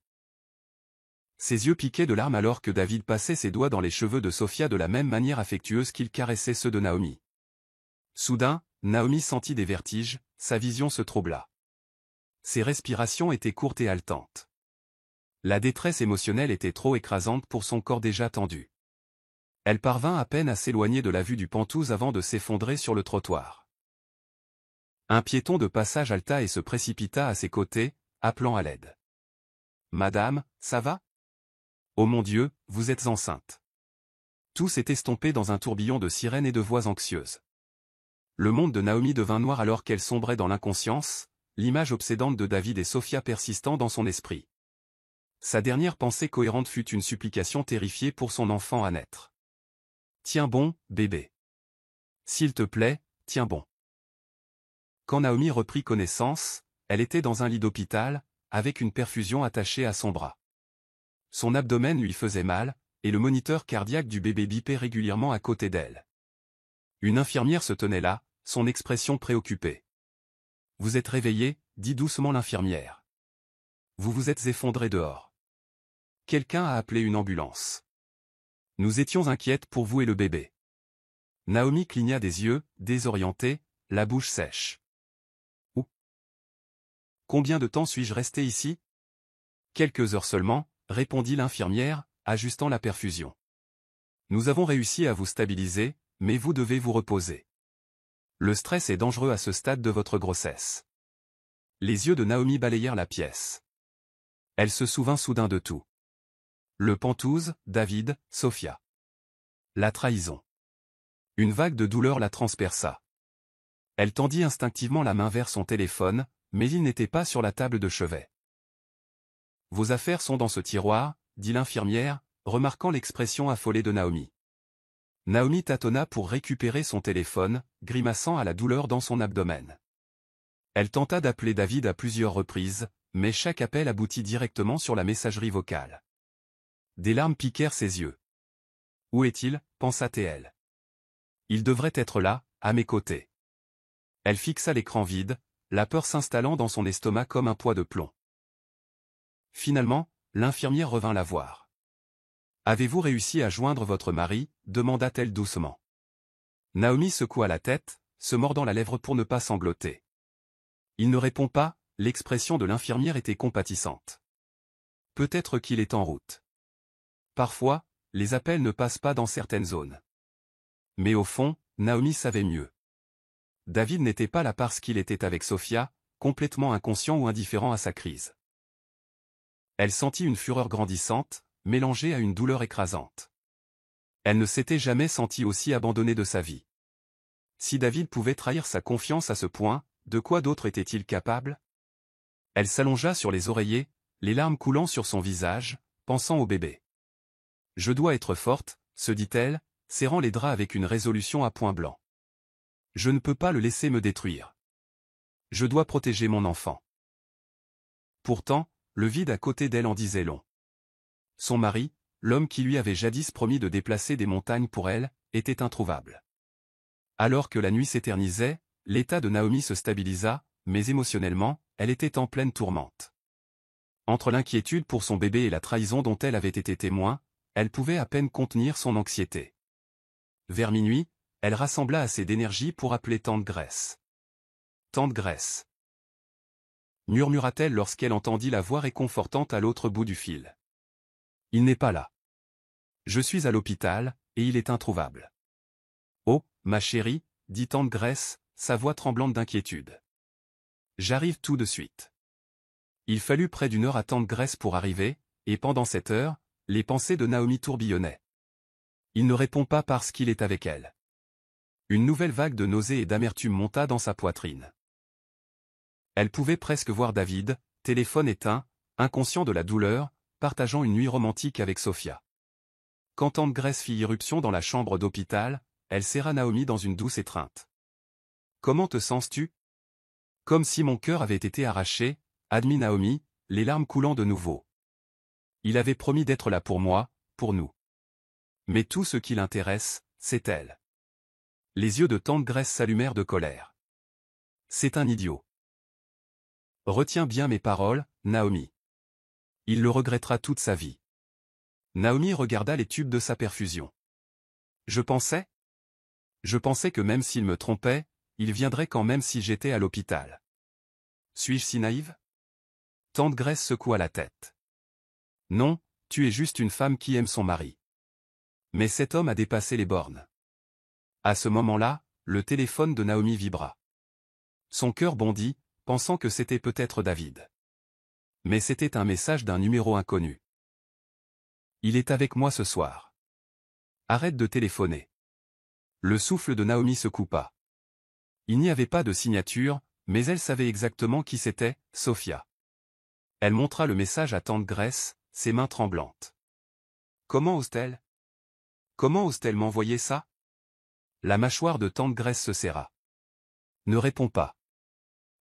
Ses yeux piquaient de larmes alors que David passait ses doigts dans les cheveux de Sophia de la même manière affectueuse qu'il caressait ceux de Naomi. Soudain, Naomi sentit des vertiges, sa vision se troubla. Ses respirations étaient courtes et haletantes. La détresse émotionnelle était trop écrasante pour son corps déjà tendu. Elle parvint à peine à s'éloigner de la vue du Pantouse avant de s'effondrer sur le trottoir. Un piéton de passage halta et se précipita à ses côtés, appelant à l'aide. « Madame, ça va ? Oh mon Dieu, vous êtes enceinte. » Tout s'est estompé dans un tourbillon de sirènes et de voix anxieuses. Le monde de Naomi devint noir alors qu'elle sombrait dans l'inconscience, l'image obsédante de David et Sophia persistant dans son esprit. Sa dernière pensée cohérente fut une supplication terrifiée pour son enfant à naître. « Tiens bon, bébé. S'il te plaît, tiens bon. » Quand Naomi reprit connaissance, elle était dans un lit d'hôpital, avec une perfusion attachée à son bras. Son abdomen lui faisait mal, et le moniteur cardiaque du bébé bipait régulièrement à côté d'elle. Une infirmière se tenait là, son expression préoccupée. « Vous êtes réveillé » dit doucement l'infirmière. « Vous vous êtes effondré dehors. Quelqu'un a appelé une ambulance. Nous étions inquiètes pour vous et le bébé. » Naomi cligna des yeux, désorientée, la bouche sèche. « Où ? Combien de temps suis-je restée ici ? » Quelques heures seulement, répondit l'infirmière, ajustant la perfusion. « Nous avons réussi à vous stabiliser, mais vous devez vous reposer. Le stress est dangereux à ce stade de votre grossesse. » Les yeux de Naomi balayèrent la pièce. Elle se souvint soudain de tout. Le Pantouse, David, Sophia. La trahison. Une vague de douleur la transperça. Elle tendit instinctivement la main vers son téléphone, mais il n'était pas sur la table de chevet. « Vos affaires sont dans ce tiroir », dit l'infirmière, remarquant l'expression affolée de Naomi. Naomi tâtonna pour récupérer son téléphone, grimaçant à la douleur dans son abdomen. Elle tenta d'appeler David à plusieurs reprises, mais chaque appel aboutit directement sur la messagerie vocale. Des larmes piquèrent ses yeux. « Où est-il » pensa-t-elle. « Il devrait être là, à mes côtés. » Elle fixa l'écran vide, la peur s'installant dans son estomac comme un poids de plomb. Finalement, l'infirmière revint la voir. « Avez-vous réussi à joindre votre mari » demanda-t-elle doucement. Naomi secoua la tête, se mordant la lèvre pour ne pas sangloter. Il ne répond pas, l'expression de l'infirmière était compatissante. Peut-être qu'il est en route. Parfois, les appels ne passent pas dans certaines zones. Mais au fond, Naomi savait mieux. David n'était pas là parce qu'il était avec Sophia, complètement inconscient ou indifférent à sa crise. Elle sentit une fureur grandissante, mélangée à une douleur écrasante. Elle ne s'était jamais sentie aussi abandonnée de sa vie. Si David pouvait trahir sa confiance à ce point, de quoi d'autre était-il capable? Elle s'allongea sur les oreillers, les larmes coulant sur son visage, pensant au bébé. « Je dois être forte », se dit-elle, serrant les draps avec une résolution à poing blanc. « Je ne peux pas le laisser me détruire. Je dois protéger mon enfant. » Pourtant, le vide à côté d'elle en disait long. Son mari, l'homme qui lui avait jadis promis de déplacer des montagnes pour elle, était introuvable. Alors que la nuit s'éternisait, l'état de Naomi se stabilisa, mais émotionnellement, elle était en pleine tourmente. Entre l'inquiétude pour son bébé et la trahison dont elle avait été témoin, elle pouvait à peine contenir son anxiété. Vers minuit, elle rassembla assez d'énergie pour appeler Tante Grace. « Tante Grace » murmura-t-elle lorsqu'elle entendit la voix réconfortante à l'autre bout du fil. « Il n'est pas là. Je suis à l'hôpital, et il est introuvable. »« Oh, ma chérie, » dit Tante Grace, sa voix tremblante d'inquiétude. « J'arrive tout de suite. » Il fallut près d'une heure à Tante Grace pour arriver, et pendant cette heure, les pensées de Naomi tourbillonnaient. Il ne répond pas parce qu'il est avec elle. Une nouvelle vague de nausées et d'amertume monta dans sa poitrine. Elle pouvait presque voir David, téléphone éteint, inconscient de la douleur, partageant une nuit romantique avec Sophia. Quand Tante Grace fit irruption dans la chambre d'hôpital, elle serra Naomi dans une douce étreinte. « Comment te sens-tu » ? Comme si mon cœur avait été arraché, admit Naomi, les larmes coulant de nouveau. Il avait promis d'être là pour moi, pour nous. Mais tout ce qui l'intéresse, c'est elle. Les yeux de Tante Grace s'allumèrent de colère. C'est un idiot. Retiens bien mes paroles, Naomi. Il le regrettera toute sa vie. Naomi regarda les tubes de sa perfusion. Je pensais que même s'il me trompait, il viendrait quand même si j'étais à l'hôpital. Suis-je si naïve? Tante Grace secoua la tête. Non, tu es juste une femme qui aime son mari. Mais cet homme a dépassé les bornes. À ce moment-là, le téléphone de Naomi vibra. Son cœur bondit, pensant que c'était peut-être David. Mais c'était un message d'un numéro inconnu. Il est avec moi ce soir. Arrête de téléphoner. Le souffle de Naomi se coupa. Il n'y avait pas de signature, mais elle savait exactement qui c'était, Sophia. Elle montra le message à Tante Grace, ses mains tremblantes. Comment ose-t-elle? Comment ose-t-elle m'envoyer ça? La mâchoire de Tante Grace se serra. Ne réponds pas.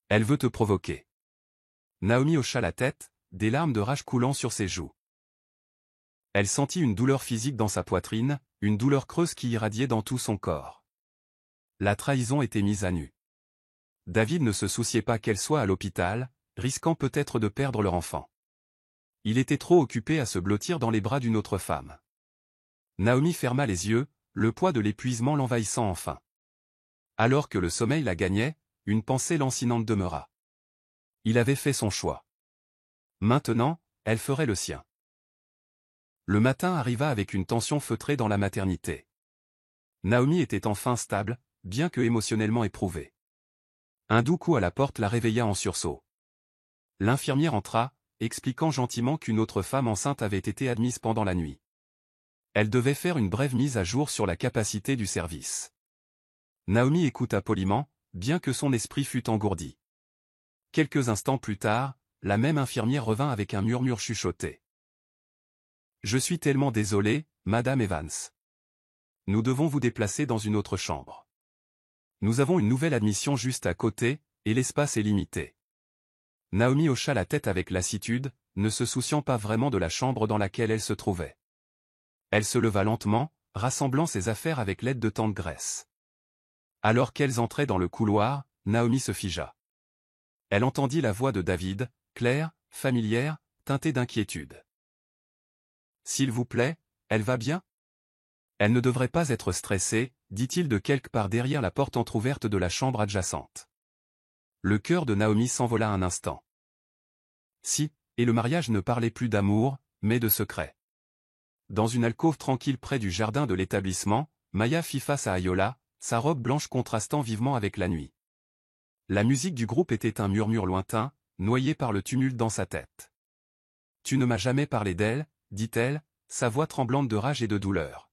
Elle veut te provoquer. Naomi hocha la tête, des larmes de rage coulant sur ses joues. Elle sentit une douleur physique dans sa poitrine, une douleur creuse qui irradiait dans tout son corps. La trahison était mise à nu. David ne se souciait pas qu'elle soit à l'hôpital, risquant peut-être de perdre leur enfant. Il était trop occupé à se blottir dans les bras d'une autre femme. Naomi ferma les yeux, le poids de l'épuisement l'envahissant enfin. Alors que le sommeil la gagnait, une pensée lancinante demeura. Il avait fait son choix. Maintenant, elle ferait le sien. Le matin arriva avec une tension feutrée dans la maternité. Naomi était enfin stable, bien que émotionnellement éprouvée. Un doux coup à la porte la réveilla en sursaut. L'infirmière entra, expliquant gentiment qu'une autre femme enceinte avait été admise pendant la nuit. Elle devait faire une brève mise à jour sur la capacité du service. Naomi écouta poliment, bien que son esprit fût engourdi. Quelques instants plus tard, la même infirmière revint avec un murmure chuchoté. « Je suis tellement désolé, Madame Evans. Nous devons vous déplacer dans une autre chambre. Nous avons une nouvelle admission juste à côté, et l'espace est limité. » Naomi hocha la tête avec lassitude, ne se souciant pas vraiment de la chambre dans laquelle elle se trouvait. Elle se leva lentement, rassemblant ses affaires avec l'aide de tante Grace. Alors qu'elles entraient dans le couloir, Naomi se figea. Elle entendit la voix de David, claire, familière, teintée d'inquiétude. « S'il vous plaît, elle va bien ? Elle ne devrait pas être stressée, dit-il de quelque part derrière la porte entr'ouverte de la chambre adjacente. Le cœur de Naomi s'envola un instant. Si, et le mariage ne parlait plus d'amour, mais de secret. Dans une alcôve tranquille près du jardin de l'établissement, Maya fit face à Ayola, sa robe blanche contrastant vivement avec la nuit. La musique du groupe était un murmure lointain, noyé par le tumulte dans sa tête. « Tu ne m'as jamais parlé d'elle, dit-elle, sa voix tremblante de rage et de douleur.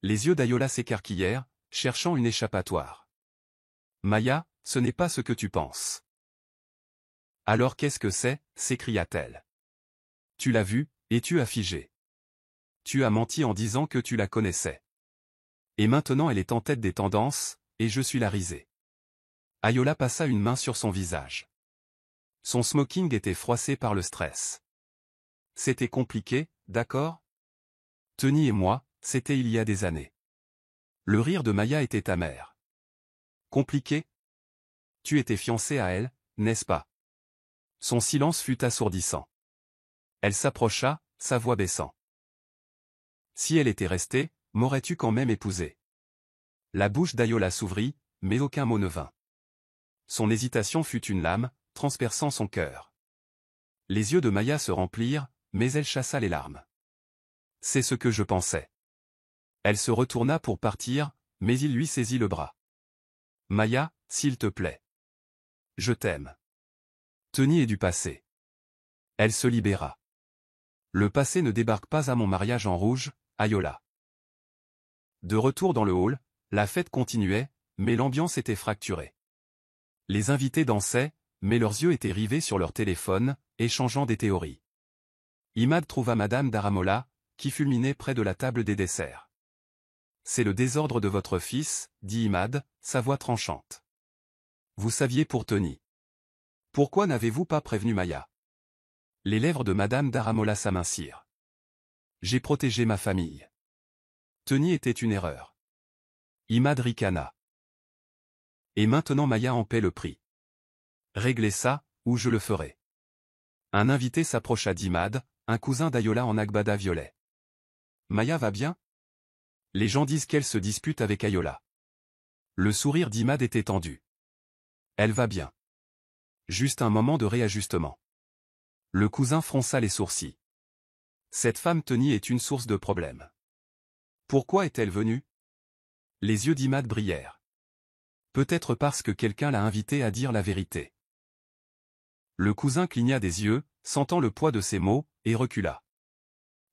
Les yeux d'Ayola s'écarquillèrent, cherchant une échappatoire. « Maya, ce n'est pas ce que tu penses. »« Alors qu'est-ce que c'est » s'écria-t-elle. « Tu l'as vue, et tu as figé. Tu as menti en disant que tu la connaissais. Et maintenant elle est en tête des tendances, et je suis la risée. » Ayola passa une main sur son visage. Son smoking était froissé par le stress. « C'était compliqué, d'accord ? Tony et moi, c'était il y a des années. » Le rire de Maya était amer. « Compliqué ? Tu étais fiancé à elle, n'est-ce pas ? » Son silence fut assourdissant. Elle s'approcha, sa voix baissant. « Si elle était restée, m'aurais-tu quand même épousé ?» La bouche d'Ayola s'ouvrit, mais aucun mot ne vint. Son hésitation fut une lame, transperçant son cœur. Les yeux de Maya se remplirent, mais elle chassa les larmes. « C'est ce que je pensais. » Elle se retourna pour partir, mais il lui saisit le bras. « Maya, s'il te plaît. Je t'aime. Tony est du passé. » Elle se libéra. « Le passé ne débarque pas à mon mariage en rouge, Ayola. » De retour dans le hall, la fête continuait, mais l'ambiance était fracturée. Les invités dansaient, mais leurs yeux étaient rivés sur leur téléphone, échangeant des théories. Imad trouva Madame Daramola, qui fulminait près de la table des desserts. « C'est le désordre de votre fils, » dit Imad, sa voix tranchante. « Vous saviez pour Tony. Pourquoi n'avez-vous pas prévenu Maya ?» Les lèvres de Madame Daramola s'amincirent. « J'ai protégé ma famille. Tony était une erreur. » Imad ricana. « Et maintenant Maya en paie le prix. Réglez ça, ou je le ferai. » Un invité s'approcha d'Imad, un cousin d'Ayola en agbada violet. « Maya va bien ? Les gens disent qu'elle se dispute avec Ayola. » Le sourire d'Imad était tendu. « Elle va bien. Juste un moment de réajustement. » Le cousin fronça les sourcils. « Cette femme Tony est une source de problèmes. Pourquoi est-elle venue ?» Les yeux d'Imad brillèrent. « Peut-être parce que quelqu'un l'a invité à dire la vérité. » Le cousin cligna des yeux, sentant le poids de ses mots, et recula.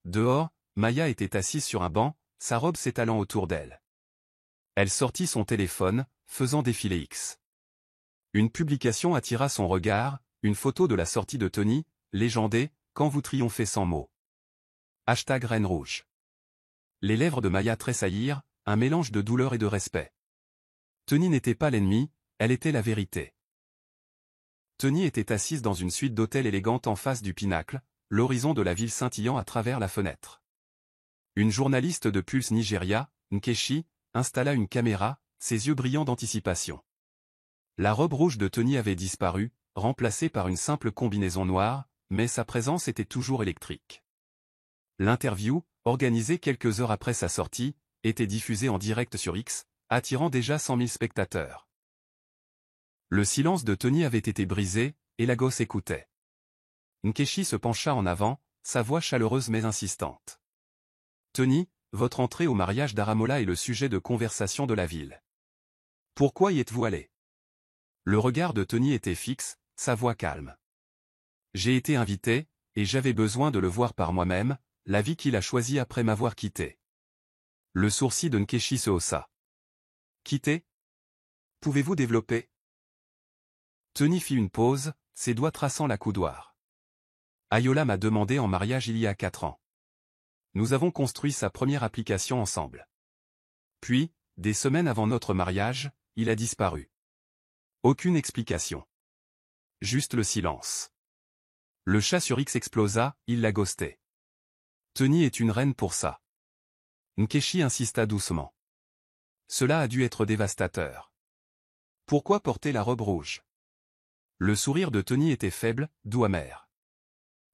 Dehors, Maya était assise sur un banc, sa robe s'étalant autour d'elle. Elle sortit son téléphone, faisant défiler X. Une publication attira son regard, une photo de la sortie de Tony, légendée, « Quand vous triomphez sans mots ». Hashtag Reine Rouge. Les lèvres de Maya tressaillirent, un mélange de douleur et de respect. Tony n'était pas l'ennemi, elle était la vérité. Tony était assise dans une suite d'hôtels élégante en face du Pinacle, l'horizon de la ville scintillant à travers la fenêtre. Une journaliste de Pulse Nigeria, Nkechi, installa une caméra, ses yeux brillants d'anticipation. La robe rouge de Tony avait disparu, remplacée par une simple combinaison noire, mais sa présence était toujours électrique. L'interview, organisée quelques heures après sa sortie, était diffusée en direct sur X, attirant déjà 100 000 spectateurs. Le silence de Tony avait été brisé, et la gosse écoutait. Nkechi se pencha en avant, sa voix chaleureuse mais insistante. « Tony, votre entrée au mariage d'Aramola est le sujet de conversation de la ville. Pourquoi y êtes-vous allé ?» Le regard de Tony était fixe, sa voix calme. « J'ai été invité, et j'avais besoin de le voir par moi-même, la vie qu'il a choisie après m'avoir quitté. » Le sourcil de Nkechi se haussa. « Quitté ? Pouvez-vous développer ?» Tony fit une pause, ses doigts traçant la coudoir. Ayola m'a demandé en mariage il y a 4 ans. Nous avons construit sa première application ensemble. Puis, des semaines avant notre mariage, il a disparu. Aucune explication. Juste le silence. Le chat sur X explosa, il l'a ghosté. Tony est une reine pour ça. Nkechi insista doucement. Cela a dû être dévastateur. Pourquoi porter la robe rouge? Le sourire de Tony était faible, doux amer.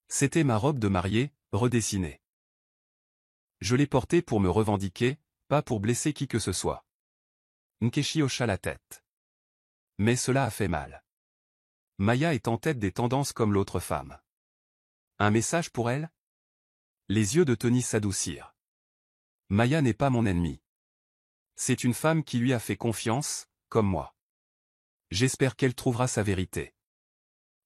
C'était ma robe de mariée, redessinée. Je l'ai portée pour me revendiquer, pas pour blesser qui que ce soit. Nkechi hocha la tête. Mais cela a fait mal. Maya est en tête des tendances comme l'autre femme. Un message pour elle? Les yeux de Tony s'adoucirent. Maya n'est pas mon ennemi. C'est une femme qui lui a fait confiance, comme moi. J'espère qu'elle trouvera sa vérité.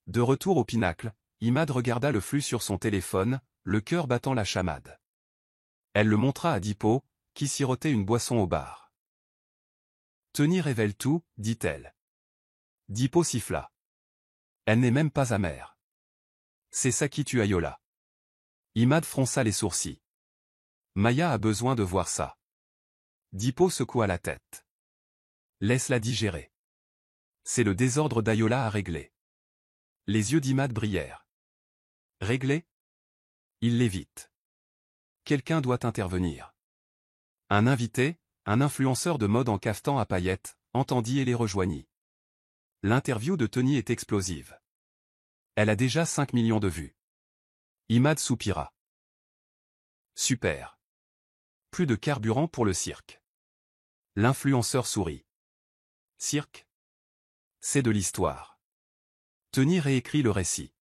De retour au Pinacle, Imad regarda le flux sur son téléphone, le cœur battant la chamade. Elle le montra à Dipo, qui sirotait une boisson au bar. Tony révèle tout, dit-elle. Dipo siffla. Elle n'est même pas amère. C'est ça qui tue Ayola. Imad fronça les sourcils. Maya a besoin de voir ça. Dipo secoua la tête. Laisse-la digérer. C'est le désordre d'Ayola à régler. Les yeux d'Imad brillèrent. Régler? Il l'évite. Quelqu'un doit intervenir. Un invité, un influenceur de mode en cafetan à paillettes, entendit et les rejoignit. L'interview de Tony est explosive. Elle a déjà 5 millions de vues. Imad soupira. Super. Plus de carburant pour le cirque. L'influenceur sourit. Cirque? C'est de l'histoire. Tony réécrit le récit.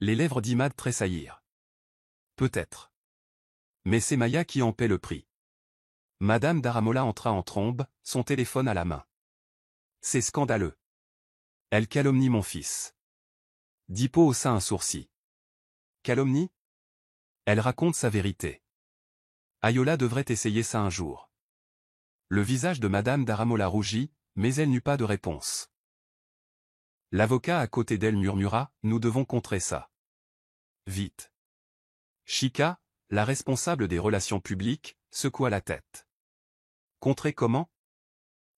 Les lèvres d'Imad tressaillirent. Peut-être. Mais c'est Maya qui en paie le prix. Madame Daramola entra en trombe, son téléphone à la main. C'est scandaleux. Elle calomnie mon fils. Dipo haussa un sourcil. Calomnie? Elle raconte sa vérité. Ayola devrait essayer ça un jour. Le visage de Madame Daramola rougit, mais elle n'eut pas de réponse. L'avocat à côté d'elle murmura, nous devons contrer ça. Vite. Chika, la responsable des relations publiques, secoua la tête. Contrer comment?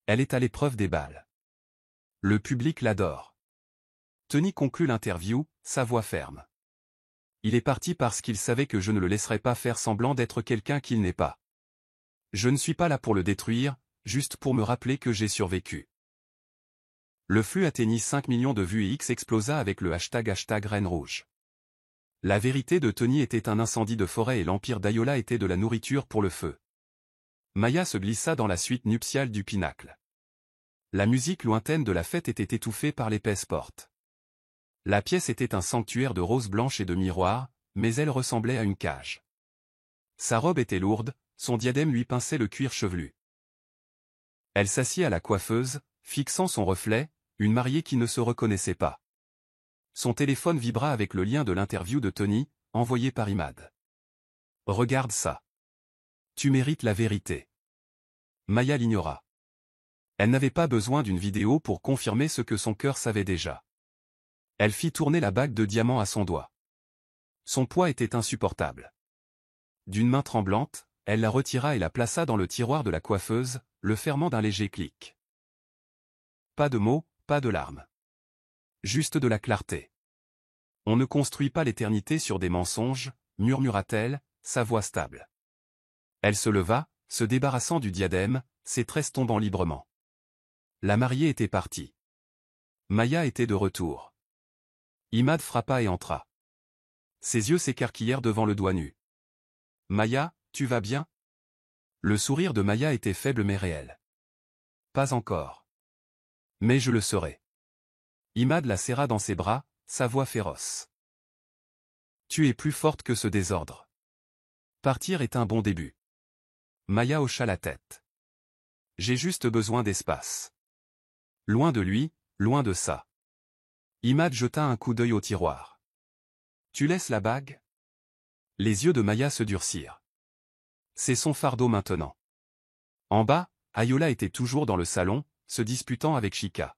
Elle est à l'épreuve des balles. Le public l'adore. Tony conclut l'interview, sa voix ferme. Il est parti parce qu'il savait que je ne le laisserais pas faire semblant d'être quelqu'un qu'il n'est pas. Je ne suis pas là pour le détruire, juste pour me rappeler que j'ai survécu. Le flux atteignit 5 millions de vues et X explosa avec le hashtag Reine Rouge. La vérité de Tony était un incendie de forêt et l'empire d'Ayola était de la nourriture pour le feu. Maya se glissa dans la suite nuptiale du Pinacle. La musique lointaine de la fête était étouffée par l'épaisse porte. La pièce était un sanctuaire de roses blanches et de miroirs, mais elle ressemblait à une cage. Sa robe était lourde, son diadème lui pinçait le cuir chevelu. Elle s'assit à la coiffeuse, fixant son reflet, une mariée qui ne se reconnaissait pas. Son téléphone vibra avec le lien de l'interview de Tony, envoyé par Imad. Regarde ça. Tu mérites la vérité. Maya l'ignora. Elle n'avait pas besoin d'une vidéo pour confirmer ce que son cœur savait déjà. Elle fit tourner la bague de diamant à son doigt. Son poids était insupportable. D'une main tremblante, elle la retira et la plaça dans le tiroir de la coiffeuse, le fermant d'un léger clic. Pas de mots, pas de larmes. Juste de la clarté. On ne construit pas l'éternité sur des mensonges, murmura-t-elle, sa voix stable. Elle se leva, se débarrassant du diadème, ses tresses tombant librement. La mariée était partie. Maya était de retour. Imad frappa et entra. Ses yeux s'écarquillèrent devant le doigt nu. Maya, tu vas bien? Le sourire de Maya était faible mais réel. Pas encore. Mais je le serai. Imad la serra dans ses bras, sa voix féroce. Tu es plus forte que ce désordre. Partir est un bon début. Maya hocha la tête. J'ai juste besoin d'espace. Loin de lui, loin de ça. Imad jeta un coup d'œil au tiroir. Tu laisses la bague? Les yeux de Maya se durcirent. C'est son fardeau maintenant. En bas, Ayola était toujours dans le salon, se disputant avec Chika.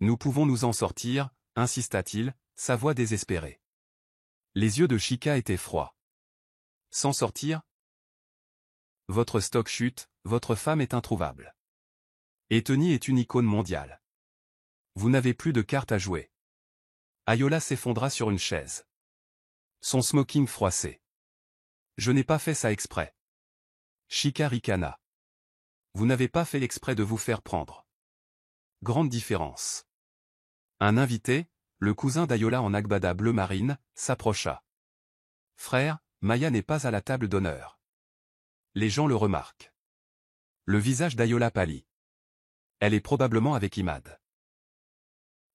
Nous pouvons nous en sortir, insista-t-il, sa voix désespérée. Les yeux de Chika étaient froids. S'en sortir? Votre stock chute, votre femme est introuvable. Et Tony est une icône mondiale. Vous n'avez plus de cartes à jouer. Ayola s'effondra sur une chaise. Son smoking froissé. Je n'ai pas fait ça exprès. Chika ricana. Vous n'avez pas fait exprès de vous faire prendre. Grande différence. Un invité, le cousin d'Ayola en agbada bleu marine, s'approcha. Frère, Maya n'est pas à la table d'honneur. Les gens le remarquent. Le visage d'Ayola pâlit. Elle est probablement avec Imad.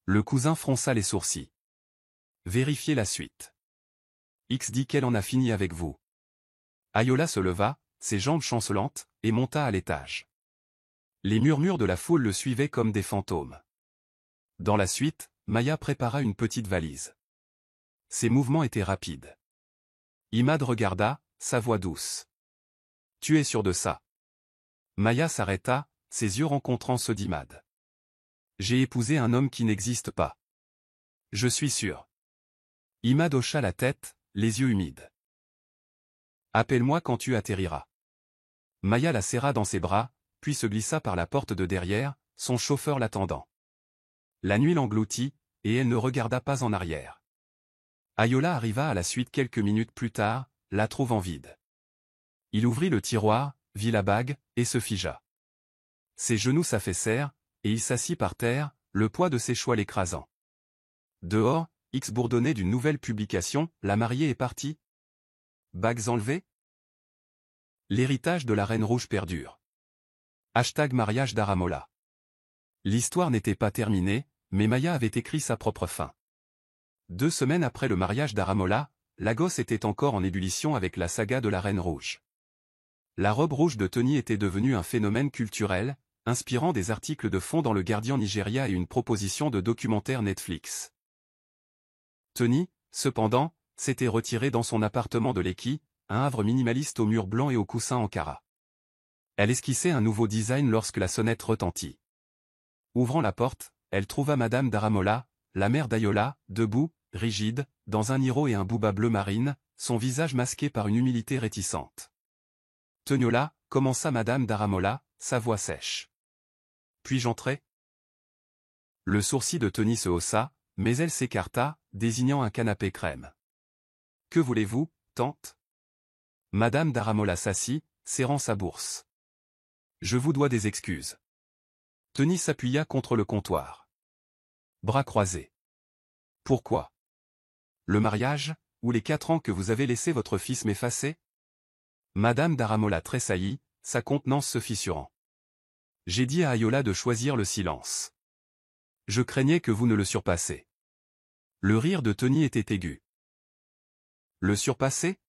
Le cousin fronça les sourcils. Vérifiez la suite. X dit qu'elle en a fini avec vous. Ayola se leva, ses jambes chancelantes, et monta à l'étage. Les murmures de la foule le suivaient comme des fantômes. Dans la suite, Maya prépara une petite valise. Ses mouvements étaient rapides. Imad regarda, sa voix douce. Tu es sûr de ça? Maya s'arrêta, ses yeux rencontrant ceux d'Imad. J'ai épousé un homme qui n'existe pas. Je suis sûr. Imad hocha la tête, les yeux humides. Appelle-moi quand tu atterriras. Maya la serra dans ses bras, puis se glissa par la porte de derrière, son chauffeur l'attendant. La nuit l'engloutit, et elle ne regarda pas en arrière. Ayola arriva à la suite quelques minutes plus tard, la trouvant vide. Il ouvrit le tiroir, vit la bague, et se figea. Ses genoux s'affaissèrent, et il s'assit par terre, le poids de ses choix l'écrasant. Dehors, X bourdonnait d'une nouvelle publication, la mariée est partie. Bagues enlevées? L'héritage de la Reine Rouge perdure. #mariage d'Aramola. L'histoire n'était pas terminée, mais Maya avait écrit sa propre fin. 2 semaines après le mariage d'Aramola, Lagos était encore en ébullition avec la saga de la Reine Rouge. La robe rouge de Tony était devenue un phénomène culturel, inspirant des articles de fond dans le Guardian Nigeria et une proposition de documentaire Netflix. Tony, cependant, s'était retiré dans son appartement de Lekki, un havre minimaliste aux murs blancs et aux coussins en cara. Elle esquissait un nouveau design lorsque la sonnette retentit. Ouvrant la porte, elle trouva Madame d'Aramola, la mère d'Ayola, debout, rigide, dans un niro et un bouba bleu marine, son visage masqué par une humilité réticente. « Teniola » commença Madame d'Aramola, sa voix sèche. « Puis-je entrer ?» Le sourcil de Tony se haussa, mais elle s'écarta, désignant un canapé crème. « Que voulez-vous, tante ?» Madame d'Aramola s'assit, serrant sa bourse. « Je vous dois des excuses. » Tony s'appuya contre le comptoir. Bras croisés. « Pourquoi? Le mariage, ou les 4 ans que vous avez laissé votre fils m'effacer ?» Madame d'Aramola tressaillit, sa contenance se fissurant. « J'ai dit à Ayola de choisir le silence. Je craignais que vous ne le surpassiez. » Le rire de Tony était aigu. « Le surpasser?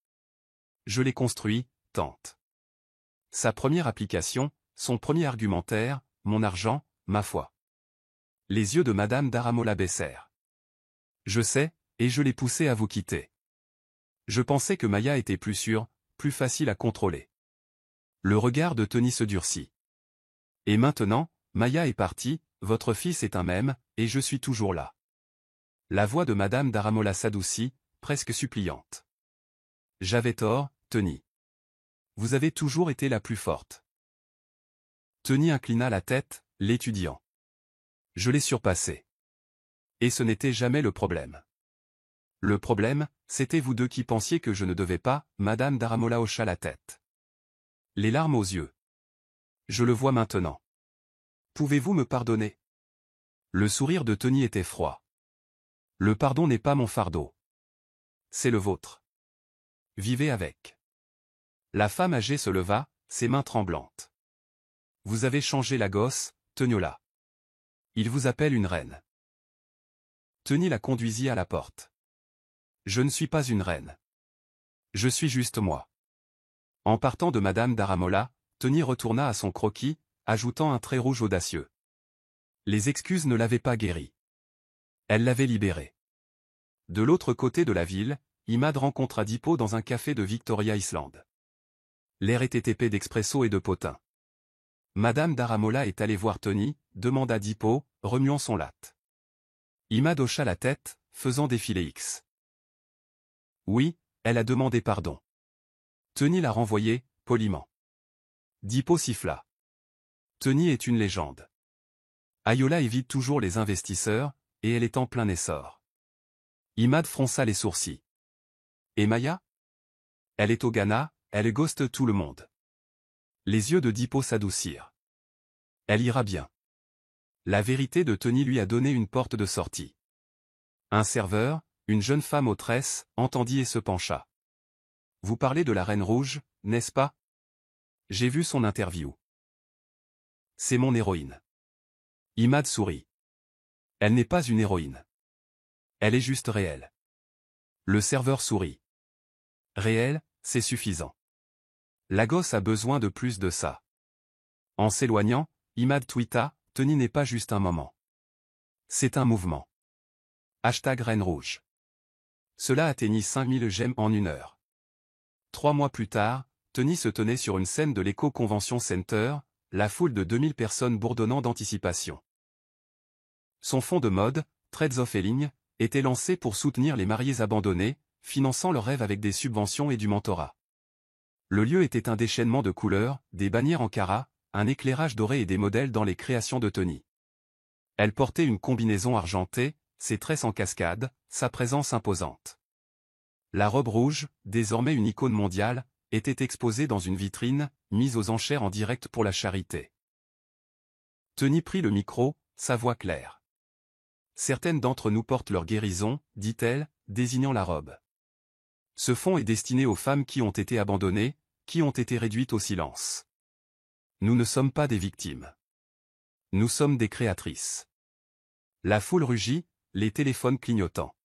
Je l'ai construit, tante. Sa première application, son premier argumentaire, mon argent, ma foi. » Les yeux de Madame d'Aramola baissèrent. « Je sais, et je l'ai poussé à vous quitter. Je pensais que Maya était plus sûre, plus facile à contrôler. » Le regard de Tony se durcit. « Et maintenant, Maya est partie, votre fils est un mème, et je suis toujours là. » La voix de Madame d'Aramola s'adoucit, presque suppliante. « J'avais tort, Tony. Vous avez toujours été la plus forte. » Tony inclina la tête, l'étudiant. « Je l'ai surpassé. Et ce n'était jamais le problème. Le problème, c'était vous deux qui pensiez que je ne devais pas. » Madame d'Aramola hocha la tête. Les larmes aux yeux. « Je le vois maintenant. Pouvez-vous me pardonner ?» Le sourire de Tony était froid. « Le pardon n'est pas mon fardeau. C'est le vôtre. Vivez avec. » La femme âgée se leva, ses mains tremblantes. « Vous avez changé la gosse, Teniola. Il vous appelle une reine. » Tony la conduisit à la porte. « Je ne suis pas une reine. Je suis juste moi. » En partant de Madame d'Aramola, Tony retourna à son croquis, ajoutant un trait rouge audacieux. Les excuses ne l'avaient pas guéri. Elles l'avaient libéré. De l'autre côté de la ville, Imad rencontra Dipo dans un café de Victoria Island. L'air était épais d'expresso et de potin. « Madame d'Aramola est allée voir Tony ?» demanda Dipo, remuant son latte. Imad hocha la tête, faisant défiler X. Oui, elle a demandé pardon. Tony l'a renvoyé, poliment. Dipo siffla. Tony est une légende. Ayola évite toujours les investisseurs, et elle est en plein essor. Imad fronça les sourcils. Et Maya? Elle est au Ghana, elle ghoste tout le monde. Les yeux de Dipo s'adoucirent. Elle ira bien. La vérité de Tony lui a donné une porte de sortie. Un serveur, une jeune femme aux tresses, entendit et se pencha. Vous parlez de la Reine Rouge, n'est-ce pas? J'ai vu son interview. C'est mon héroïne. Imad sourit. Elle n'est pas une héroïne. Elle est juste réelle. Le serveur sourit. Réelle, c'est suffisant. La gosse a besoin de plus de ça. En s'éloignant, Imad tweeta, Tony n'est pas juste un moment. C'est un mouvement. #Reine Rouge. Cela atteignit 5000 j'aime en 1 heure. 3 mois plus tard, Tony se tenait sur une scène de l'Eco Convention Center, la foule de 2000 personnes bourdonnant d'anticipation. Son fonds de mode, Threads of Healing, était lancé pour soutenir les mariés abandonnés, finançant leurs rêves avec des subventions et du mentorat. Le lieu était un déchaînement de couleurs, des bannières en cara, un éclairage doré et des modèles dans les créations de Tony. Elle portait une combinaison argentée, ses tresses en cascade, sa présence imposante. La robe rouge, désormais une icône mondiale, était exposée dans une vitrine, mise aux enchères en direct pour la charité. Tony prit le micro, sa voix claire. Certaines d'entre nous portent leur guérison, dit-elle, désignant la robe. Ce fonds est destiné aux femmes qui ont été abandonnées, qui ont été réduites au silence. Nous ne sommes pas des victimes. Nous sommes des créatrices. La foule rugit, les téléphones clignotants.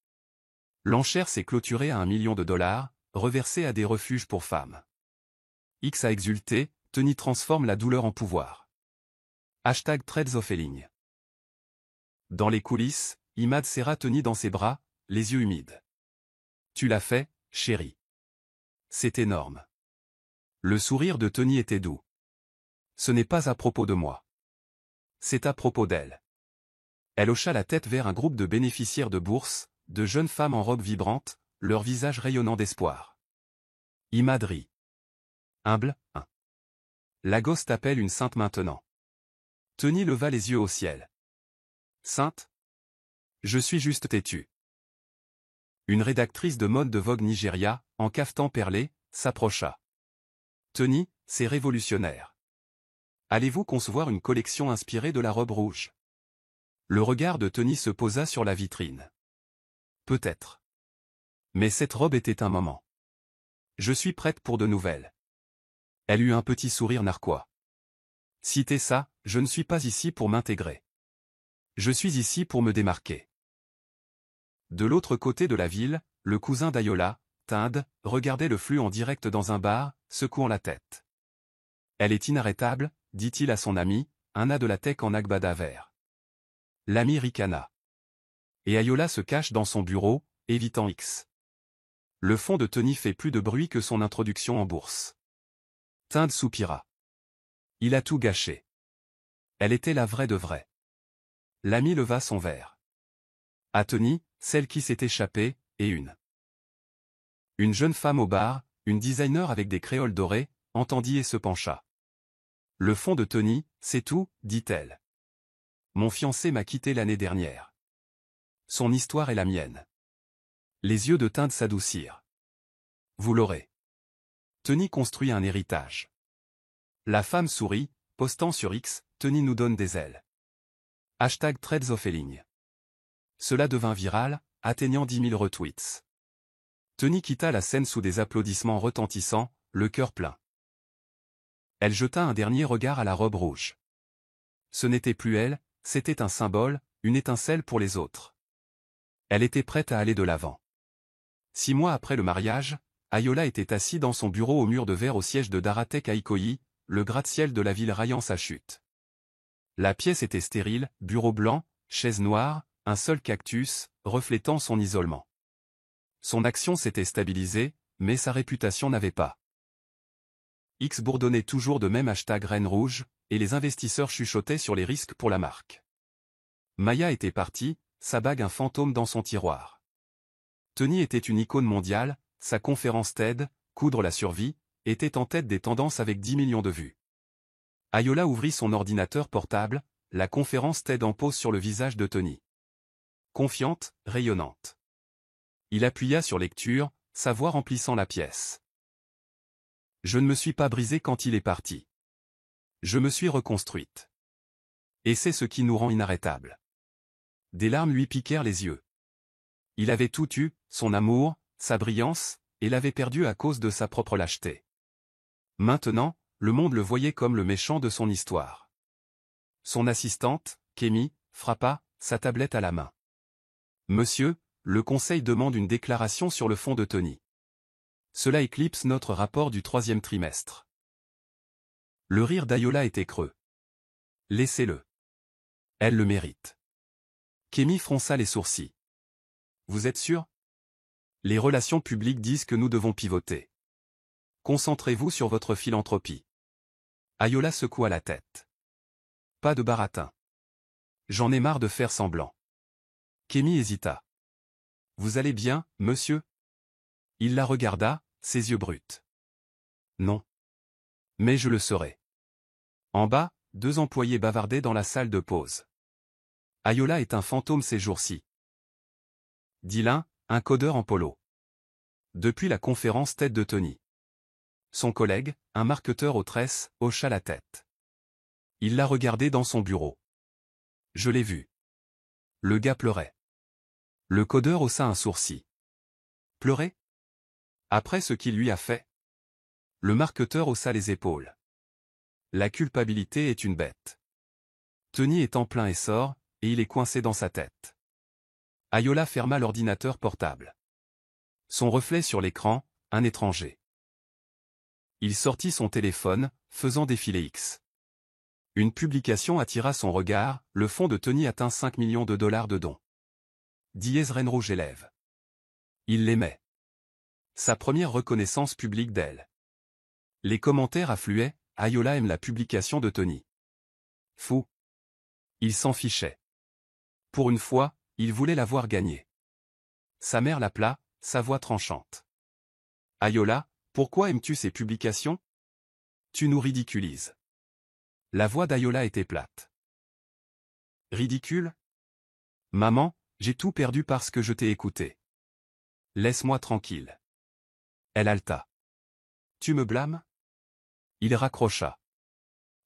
L'enchère s'est clôturée à $1 million, reversée à des refuges pour femmes. X a exulté, Tony transforme la douleur en pouvoir. #Threads of Healing. Dans les coulisses, Imad serra Tony dans ses bras, les yeux humides. Tu l'as fait, chérie. C'est énorme. Le sourire de Tony était doux. Ce n'est pas à propos de moi. C'est à propos d'elle. Elle hocha la tête vers un groupe de bénéficiaires de bourse, de jeunes femmes en robe vibrante, leurs visages rayonnant d'espoir. Imad rit. Humble, hein. La gosse t'appelle une sainte maintenant. Tony leva les yeux au ciel. Sainte? Je suis juste têtue. Une rédactrice de mode de Vogue Nigeria, en cafetan perlé, s'approcha. Tony, c'est révolutionnaire. Allez-vous concevoir une collection inspirée de la robe rouge? Le regard de Tony se posa sur la vitrine. Peut-être. Mais cette robe était un moment. Je suis prête pour de nouvelles. Elle eut un petit sourire narquois. Citez ça, je ne suis pas ici pour m'intégrer. Je suis ici pour me démarquer. De l'autre côté de la ville, le cousin d'Ayola, Tinde, regardait le flux en direct dans un bar, secouant la tête. Elle est inarrêtable, dit-il à son ami, un a de la tech en agbada vert. L'ami ricana. Et Ayola se cache dans son bureau, évitant X. Le fond de Tony fait plus de bruit que son introduction en bourse. Tinde soupira. Il a tout gâché. Elle était la vraie de vraie. L'ami leva son verre. À Tony, celle qui s'est échappée, et une jeune femme au bar, une designer avec des créoles dorées, entendit et se pencha. Le fond de Tony, c'est tout, dit-elle. Mon fiancé m'a quitté l'année dernière. Son histoire est la mienne. Les yeux de Tinde s'adoucirent. Vous l'aurez. Tony construit un héritage. La femme sourit, postant sur X, Tony nous donne des ailes. #Threads of Healing. Cela devint viral, atteignant 10 000 retweets. Tony quitta la scène sous des applaudissements retentissants, le cœur plein. Elle jeta un dernier regard à la robe rouge. Ce n'était plus elle, c'était un symbole, une étincelle pour les autres. Elle était prête à aller de l'avant. 6 mois après le mariage, Ayola était assis dans son bureau au mur de verre au siège de Daratek à Ikoyi, le gratte-ciel de la ville rayant sa chute. La pièce était stérile, bureau blanc, chaise noire, un seul cactus, reflétant son isolement. Son action s'était stabilisée, mais sa réputation n'avait pas. X bourdonnait toujours de même #Reine Rouge, et les investisseurs chuchotaient sur les risques pour la marque. Maya était partie, sa bague un fantôme dans son tiroir. Tony était une icône mondiale, sa conférence TED, Coudre la survie, était en tête des tendances avec 10 millions de vues. Ayola ouvrit son ordinateur portable, la conférence TED en pose sur le visage de Tony. Confiante, rayonnante. Il appuya sur lecture, sa voix remplissant la pièce. Je ne me suis pas brisée quand il est parti. Je me suis reconstruite. Et c'est ce qui nous rend inarrêtables. Des larmes lui piquèrent les yeux. Il avait tout eu, son amour, sa brillance, et l'avait perdu à cause de sa propre lâcheté. Maintenant, le monde le voyait comme le méchant de son histoire. Son assistante, Kémy, frappa, sa tablette à la main. « Monsieur, le Conseil demande une déclaration sur le fond de Tony. Cela éclipse notre rapport du 3e trimestre. » Le rire d'Ayola était creux. « Laissez-le. Elle le mérite. » Kémy fronça les sourcils. « Vous êtes sûr ? Les relations publiques disent que nous devons pivoter. Concentrez-vous sur votre philanthropie. » Ayola secoua la tête. « Pas de baratin. J'en ai marre de faire semblant. » Kémy hésita. « Vous allez bien, monsieur ?» Il la regarda, ses yeux bruts. « Non. Mais je le serai. » En bas, 2 employés bavardaient dans la salle de pause. « Ayola est un fantôme ces jours-ci. » dit l'un, un codeur en polo. Depuis la conférence TED de Tony. Son collègue, un marketeur aux tresses, hocha la tête. Il la regardait dans son bureau. « Je l'ai vu. » Le gars pleurait. Le codeur haussa un sourcil. « Pleurer ? Après ce qu'il lui a fait ?» Le marketeur haussa les épaules. La culpabilité est une bête. Tony est en plein essor, et il est coincé dans sa tête. Ayola ferma l'ordinateur portable. Son reflet sur l'écran, un étranger. Il sortit son téléphone, faisant défiler X. Une publication attira son regard, le fonds de Tony atteint 5 millions de dollars de dons. Diez Renrouge élève. Il l'aimait. Sa première reconnaissance publique d'elle. Les commentaires affluaient, Ayola aime la publication de Tony. Fou. Il s'en fichait. Pour une fois, il voulait la voir gagner. Sa mère l'appela, sa voix tranchante. Ayola, pourquoi aimes-tu ces publications ? Tu nous ridiculises. La voix d'Ayola était plate. Ridicule ? Maman, j'ai tout perdu parce que je t'ai écouté. Laisse-moi tranquille. Elle haleta. Tu me blâmes ? Il raccrocha.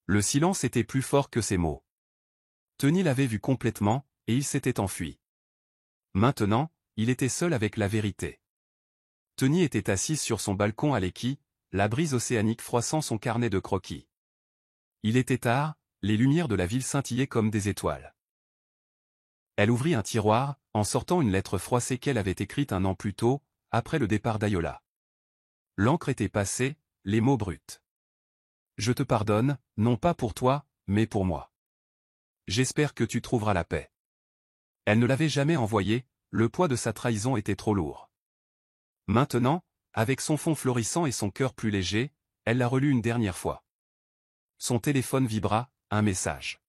Le silence était plus fort que ses mots. Tony l'avait vu complètement, et il s'était enfui. Maintenant, il était seul avec la vérité. Tony était assise sur son balcon à Lekki, la brise océanique froissant son carnet de croquis. Il était tard, les lumières de la ville scintillaient comme des étoiles. Elle ouvrit un tiroir, en sortant une lettre froissée qu'elle avait écrite un an plus tôt, après le départ d'Ayola. L'encre était passée, les mots bruts. Je te pardonne, non pas pour toi, mais pour moi. J'espère que tu trouveras la paix. Elle ne l'avait jamais envoyé, le poids de sa trahison était trop lourd. Maintenant, avec son front florissant et son cœur plus léger, elle l'a relu une dernière fois. Son téléphone vibra, un message.